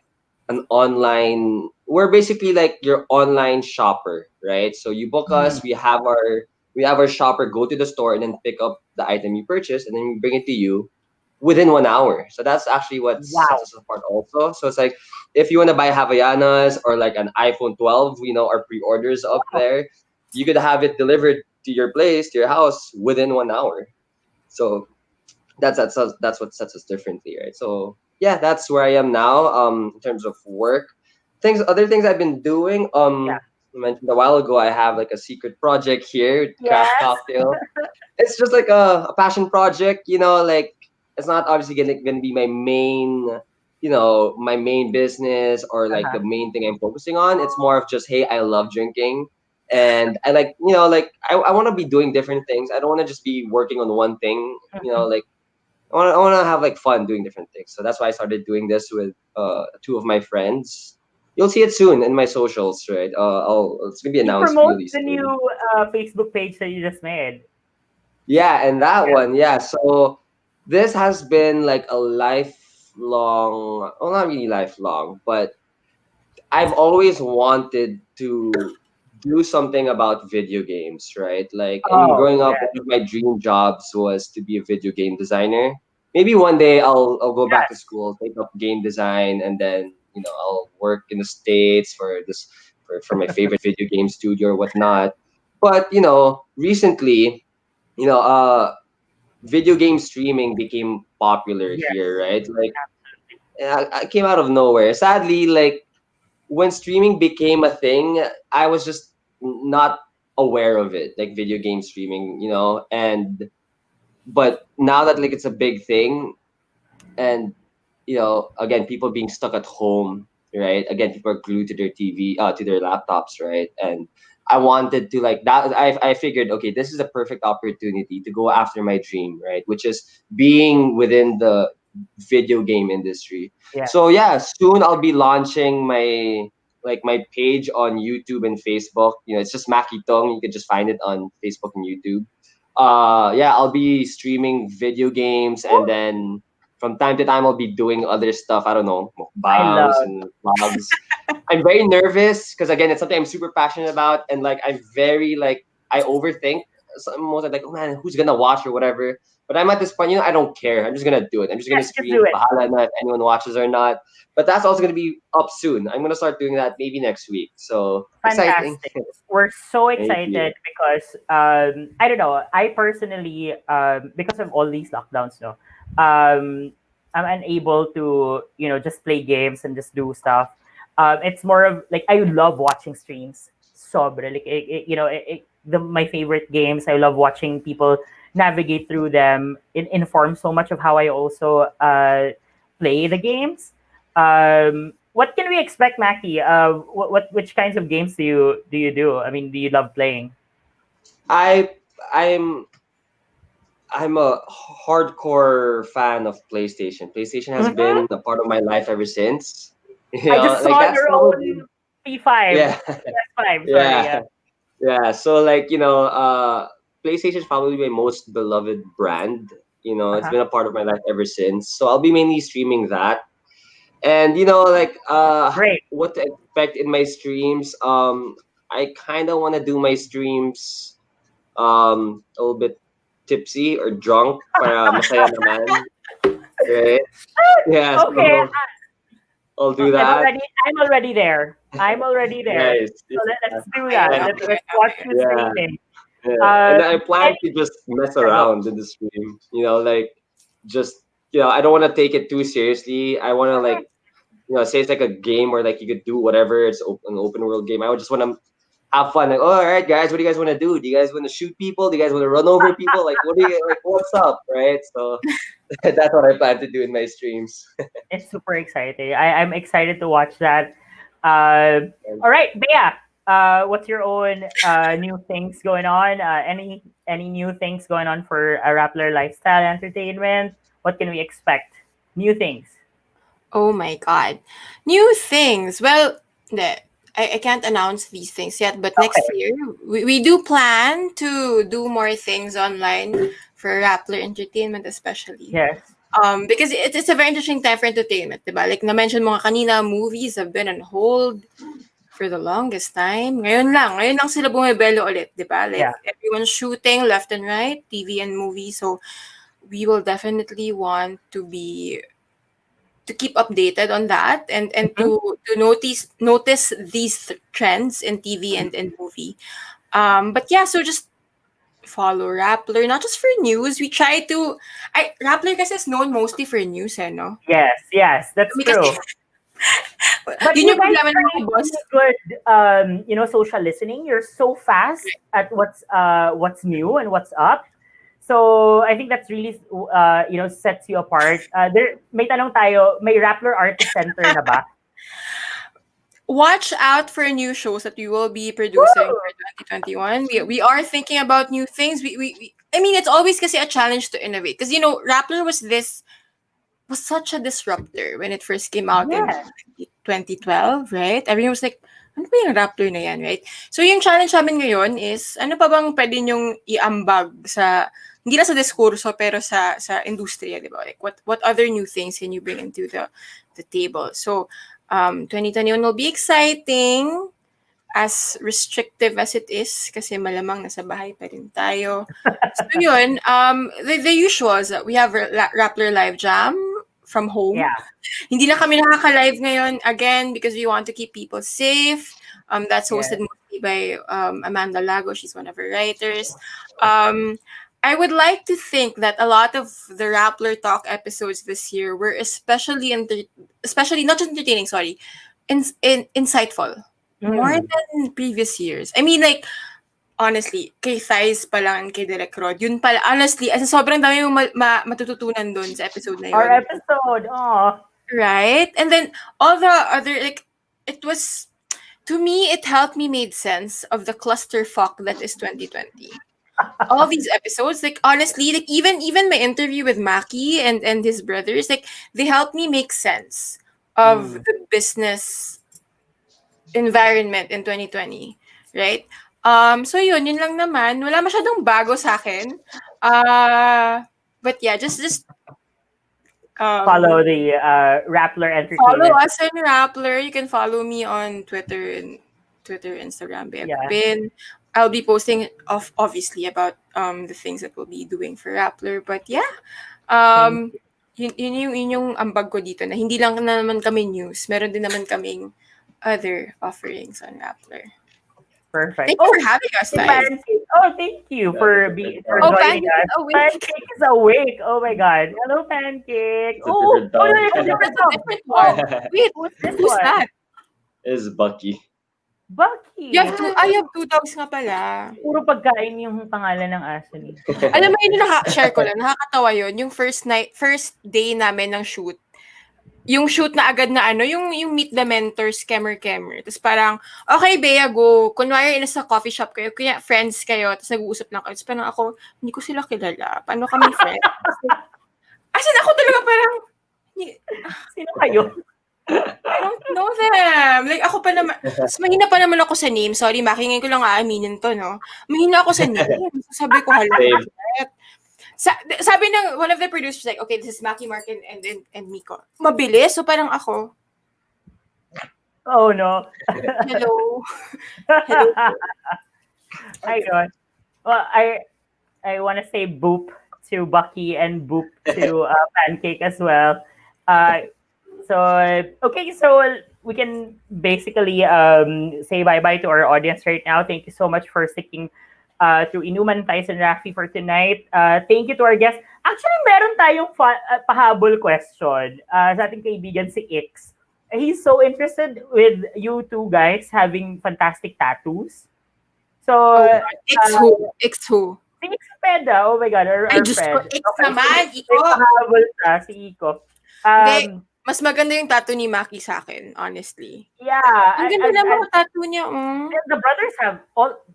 we're basically like your online shopper, right? So you book us, we have our shopper go to the store and then pick up the item you purchased and then we bring it to you within 1 hour. So that's actually what sets Wow. us apart also. So it's like if you want to buy Havaianas or like an iPhone 12, our pre-orders up there, you could have it delivered to your place, to your house within 1 hour. So that's what sets us differently, right? So yeah, that's where I am now. In terms of work, other things I've been doing. Yeah. I mentioned a while ago, I have like a secret project here, Craft Yes. Cocktail. It's just like a passion project, like it's not obviously gonna be my main business or like Uh-huh. the main thing I'm focusing on. It's more of just, hey, I love drinking and I like, like I want to be doing different things. I don't want to just be working on one thing, like I want to have like fun doing different things. So that's why I started doing this with two of my friends. You'll see it soon in my socials, right? It's gonna be You announced promote really the soon. new Facebook page that you just made. Yeah, and that Yeah. one, yeah. So this has been like a lifelong, well, not really lifelong, but I've always wanted to do something about video games, right? Like, I mean, Oh, growing up, yeah. one of my dream jobs was to be a video game designer. Maybe one day I'll go back to Yes. school, take up game design, and then I'll work in the States for my favorite video game studio or whatnot. But recently, you know, uh, video game streaming became popular here, Yes. right? Like, I came out of nowhere. Sadly, like when streaming became a thing, I was just not aware of it, like video game streaming, and but now that like it's a big thing, and again, people being stuck at home, right? Again, people are glued to their TV, to their laptops, right? And I wanted to like that. I figured, okay, this is a perfect opportunity to go after my dream, right? Which is being within the video game industry. Yes. So yeah, soon I'll be launching my page on YouTube and Facebook. It's just Mackie Tung. You can just find it on Facebook and YouTube. Yeah, I'll be streaming video games and then from time to time I'll be doing other stuff. I don't know, I mukbangs love. and vlogs. I'm very nervous because again, it's something I'm super passionate about, and like I'm very like I overthink. So I'm most like, oh man, who's gonna watch or whatever. But I'm at this point, I don't care. I'm just gonna do it. I'm just gonna Yes, just do stream. it. Bahala na if anyone watches or not. But that's also gonna be up soon. I'm gonna start doing that maybe next week. So exciting. Fantastic. We're so Thank you. excited because I don't know. I personally, because of all these lockdowns, no, I'm unable to just play games and just do stuff. It's more of like I love watching streams. Sobre like my favorite games. I love watching people navigate through them. It informs so much of how I also play the games. What can we expect, Mackie? Which kinds of games do you do? I mean, do you love playing? I I'm I'm a hardcore fan of PlayStation. PlayStation has Mhm. been a part of my life ever since. I just Like saw that's your probably own P5, yeah, PS5. Sorry, yeah, yeah. yeah. So like PlayStation is probably my most beloved brand. It's Uh-huh. been a part of my life ever since. So I'll be mainly streaming that, and Great. what to expect in my streams. I kind of want to do my streams a little bit tipsy or drunk para masaya naman, right? Yeah, Okay, so I'll do that. I'm already there. I'm already there. Nice. So let's do Okay, that. And okay, Let's watch okay. you yeah, streaming. yeah. And Um, I plan any to just mess go. around in the stream. Like just I don't want to take it too seriously. I want to Mhm. say it's like a game where like you could do whatever. It's an open world game. I would just want to have fun. Like, oh, all right, guys, what do you guys want to do? Do you guys want to shoot people? Do you guys want to run over people? Like, what do you like? What's up, right? So that's what I plan to do in my streams. It's super exciting. I'm excited to watch that. All right, Bea. What's your own new things going on? Any new things going on for a Rappler Lifestyle Entertainment? What can we expect? New things. Oh my God. New things. Well, I can't announce these things yet, but next Okay. year we do plan to do more things online for Rappler Entertainment especially. Yes. Because it's a very interesting time for entertainment, diba? Like na-mention mo nga kanina, movies have been on hold for the longest time. Ngayon lang sila bumibelo ulit, diba? Yeah. Like everyone's shooting left and right, TV and movies. So we will definitely want to keep updated on that and Mhm. to notice these trends in TV and movie. But yeah, so just follow Rappler, not just for news. We try to Rappler kasi is known mostly for news, no? Yes. Yes. That's Kami kasi true. But yun you yung guys problema ng are mga boss. really good, social listening. You're so fast at what's new and what's up. So I think that's really, sets you apart. May tanong tayo, may Rappler Artist Center na ba? Watch out for new shows that we will be producing Woo! for 2021. We are thinking about new things. I mean, it's always kasi a challenge to innovate. Because, Rappler was such a disruptor when it first came out in Yes. 2012, right? Everyone was like, ano ba yung Rappler na yan, right? So yung challenge namin ngayon is, ano pa bang pwede nyong iambag sa, hindi na sa diskurso, pero sa industriya, di ba? Like, what other new things can you bring into the table? So, 2021 will be exciting, as restrictive as it is, kasi malamang nasa bahay pa rin tayo. So yun, the usuals, we have Rappler Live Jam from home. Yeah. Hindi na kami nakaka-live ngayon again because we want to keep people safe. That's hosted mostly by Amanda Lago. She's one of our writers. I would like to think that a lot of the Rappler Talk episodes this year were especially not just entertaining, sorry, insightful. More than previous years. I mean, like, honestly, kay Thysz pa lang, kay Direk Rod, yun pala, honestly, as sobrang dami mong matututunan dun sa episode na Our yun. episode. Oh. Right? And then, all the other, like, it was, to me, it helped me make sense of the clusterfuck that is 2020. All these episodes, like, honestly, like, even my interview with MACKY and his brothers, like, they helped me make sense of the business environment in 2020. Right? So yun lang naman. Wala masyadong bago sa akin. But yeah, just Follow the Rappler follow Entertainment. us on Rappler. You can follow me on Twitter, Instagram, Yeah. CUPIN. I'll be posting obviously about the things that we'll be doing for Rappler. But yeah, yun yung ambag ko dito na hindi lang naman kami news. Meron din naman kaming other offerings on Rappler. Perfect. Thank you for having us, guys. Pancake. Oh, thank you for joining Pancake us. is awake. Pancake is awake. Oh my God. Hello, Pancake. It's a different dog. no, it's a different dog. Different one. Wait, Who's this who's one? that? Is Bucky. Bucky. You have two dogs nga pala. Puro pagkain yung pangalan ng aso niya. Alam mo yun, share ko lang, nakakatawa yun. Yung first day namin ng shoot, yung shoot na agad na yung meet the mentor, scammer. Tapos parang, okay, Bea, go. Kunwari, nasa coffee shop kayo, kaya friends kayo, tapos nag-uusap lang kayo. Tapos parang ako, hindi ko sila kilala. Paano kami friends? As in, ako talaga parang, Sino kayo? I don't know them. Like, ako pa naman, mahina pa naman ako sa name. Sorry, Maki, ngayon ko lang aaminin to, no? Mahina ako sa name. Sabi ko, hala, bakit? Sabi ng one of the producers, like, okay, this is Maki, Mark, and Miko. Mabilis. So, parang ako, Oh, no. hello. Ayun. Well, I want to say boop to Bucky and boop to Pancake as well. Okay, so we can basically say bye-bye to our audience right now. Thank you so much for sticking through E-numan, Thysz Raffy for tonight. Thank you to our guests. Actually, meron tayong pahabol question sa ating kaibigan si X. He's so interested with you two guys having fantastic tattoos. So, X who? si Estrada, oh my God, our Ay, Diyos ko, friend. X naman, May Iko. pahabol siya, si Iko. Hindi, mas maganda yung tattoo ni Maki sa akin, honestly. Yeah. Ang ganda naman ang tattoo niya. The brothers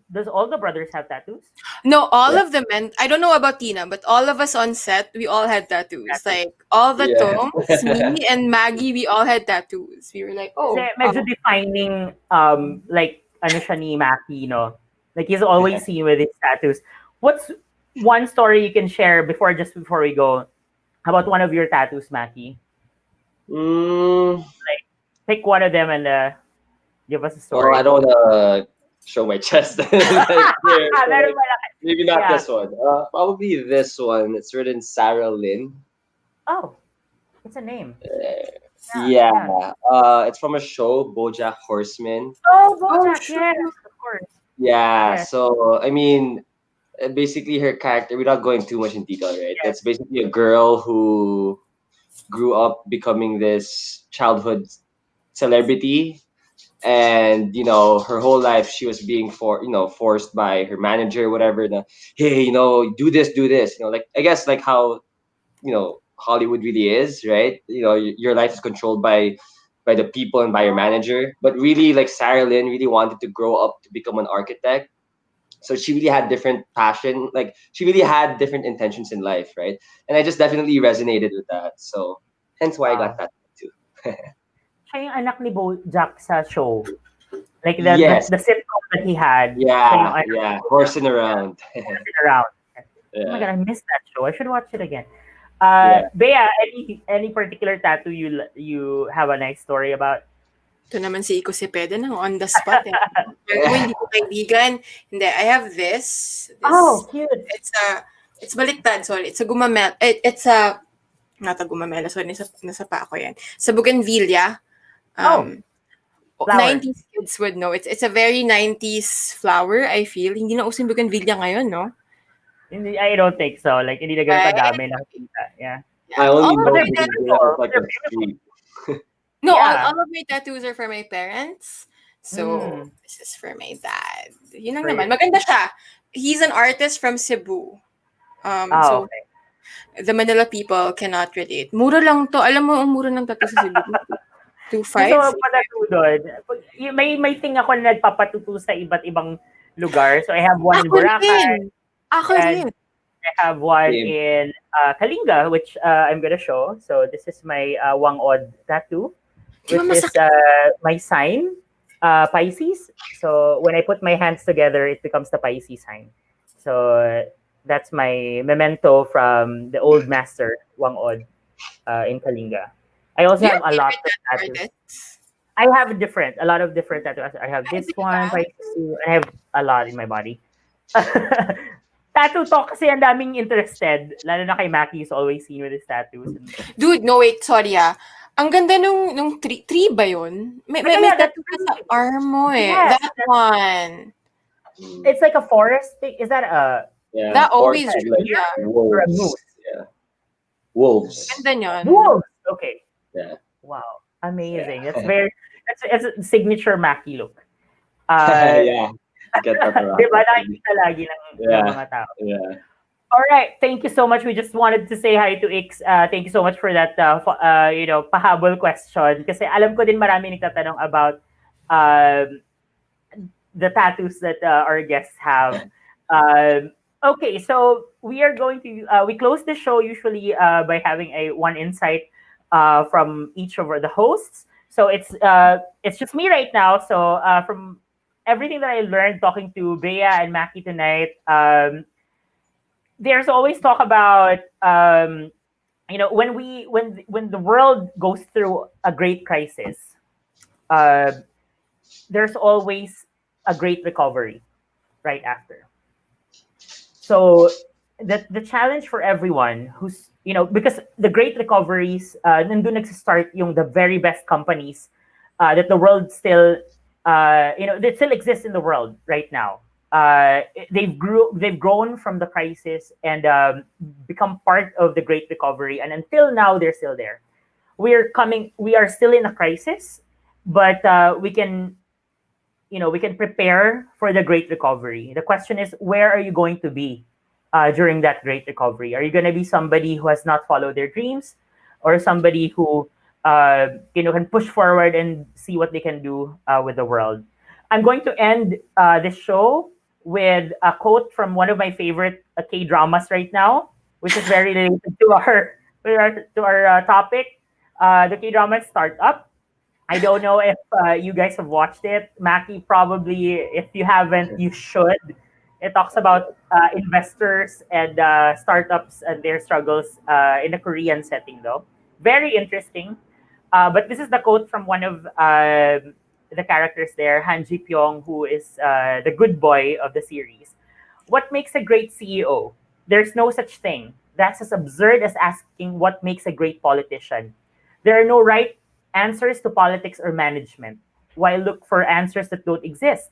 does all the brothers have tattoos? No, all of the men, I don't know about Tina, but all of us on set, we all had tattoos. Like, all the Tongs, me and Maggie, we all had tattoos. We were like, oh. Kasi medyo defining, like, ano siya ni Mackie, no? Like, he's always seen with his tattoos. What's one story you can share before we go about one of your tattoos, Mackie? Like, pick one of them and give us a story. Oh, I don't want to show my chest. Maybe not this one. Probably this one. It's written Sarah Lynn. Oh, it's a name. Yeah. It's from a show, BoJack Horseman. Oh, BoJack, yes, of course. Yeah. Yes. So I mean, basically her character. Without going too much in detail, right? Yes. It's basically a girl who grew up becoming this childhood celebrity, and her whole life she was being forced by her manager, whatever. Hey, do this. Like, I guess, like how Hollywood really is, right? Your life is controlled by the people and by your manager. But really, like, Sarah Lynn really wanted to grow up to become an architect. So she really had different passion, like she really had different intentions in life, right? And I just definitely resonated with that. So hence why I got that too. Siya yung anak ni BoJack sa show. Like Yes. the sitcom that he had. Yeah, horsing around. Around. Yeah. Oh my God, I missed that show. I should watch it again. Yeah. Bea, any particular tattoo you have a nice story about? Ito naman si Iko Cepeda nang on the spot. Kung hindi ko kaibigan. Hindi, I have this. Oh, cute. It's baliktad, sorry. It's a gumamela. It's a, not a gumamela, sorry, nasa pa ako yan. Sa bougainvillea. 90s kids would know. It's a very 90s flower, I feel. Hindi na using bougainvillea ngayon, no? Hindi, I don't think so. Like, hindi na ganun kadami nakikita. Yeah. I only know they're because beautiful. it's like a street. No, Yeah. all of my tattoos are for my parents. So, this is for my dad. Yun lang naman. Maganda siya. He's an artist from Cebu. So, okay. the Manila people cannot relate. Mura lang to. Alam mo, ang mura ng tattoo sa Cebu. 2.5. So, patatu doon. May thing ako na nagpapatutu sa iba't ibang lugar. So, I have one in Boracay. Ako rin. I have one in Kalinga, which I'm gonna show. So, this is my wang-od tattoo, which is my sign, Pisces. So, when I put my hands together, it becomes the Pisces sign. So, that's my memento from the old master, wang-od, in Kalinga. I also have a lot of tattoos. I have a lot of different tattoos. I have this one, Pisces, and I have a lot in my body. Tattoo talk kasi ang daming interested. Lalo na kay Mackie is always seen with his tattoos. Dude, no wait, sorry ah. Ang ganda nung tree ba yun? May tattoo ka sa arm mo eh. Yes, that one. It's like a forest thing. Is that a... Yeah, that always... like wolves. Or a moose? Yeah. Wolves. Ganda yun. Wolves! Okay. Yeah. Wow. Amazing. That's it's a signature Mackie look. Yeah. Get that around. Diba? Nakikita lagi ng mga tao. Yeah. All right. Thank you so much. We just wanted to say hi to Ix. Thank you so much for that, pahabol question. Kasi alam ko din marami nagtatanong about um, the tattoos that our guests have. Okay, so we are going to we close the show usually by having a one insight from each of the hosts. So it's just me right now. So from everything that I learned talking to Bea and Mackie tonight, there's always talk about when the world goes through a great crisis, uh, there's always a great recovery right after. So the challenge for everyone who's because the great recoveries nandun nagsistart yung the very best companies that the world still that still exists in the world right now. They've grown from the crisis and become part of the great recovery, and until now they're still there. We are still in a crisis, but we can prepare for the great recovery. The question is, where are you going to be during that great recovery? Are you going to be somebody who has not followed their dreams, or somebody who can push forward and see what they can do with the world? I'm going to end this show with a quote from one of my favorite K dramas right now, which is very related to our topic. The K drama is Startup. I don't know if you guys have watched it. Mackie, probably, if you haven't, you should. It talks about investors and startups and their struggles in a Korean setting, though. Very interesting. But this is the quote from one of the characters there, Han Ji Pyong, who is the good boy of the series. What makes a great CEO? There's no such thing. That's as absurd as asking what makes a great politician. There are no right answers to politics or management. Why look for answers that don't exist?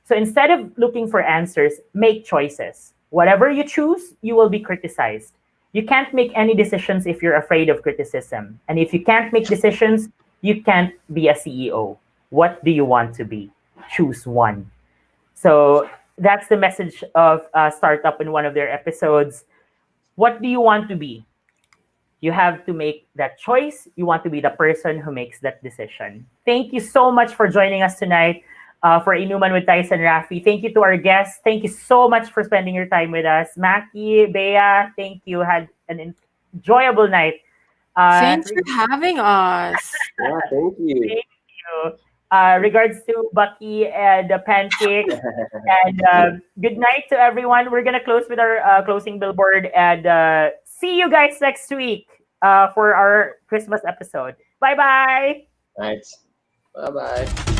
So instead of looking for answers, make choices. Whatever you choose, you will be criticized. You can't make any decisions if you're afraid of criticism. And if you can't make decisions, you can't be a CEO. What do you want to be? Choose one. So that's the message of Startup in one of their episodes. What do you want to be? You have to make that choice. You want to be the person who makes that decision. Thank you so much for joining us tonight for E-numan with Thysz and Raffy. Thank you to our guests. Thank you so much for spending your time with us. Mackie, Bea, thank you. Had an enjoyable night. Thanks for having us. Yeah, thank you. Thank you. Regards to Bucky and the Pancake. And good night to everyone. We're going to close with our closing billboard and see you guys next week for our Christmas episode. Bye-bye. Thanks. Bye bye.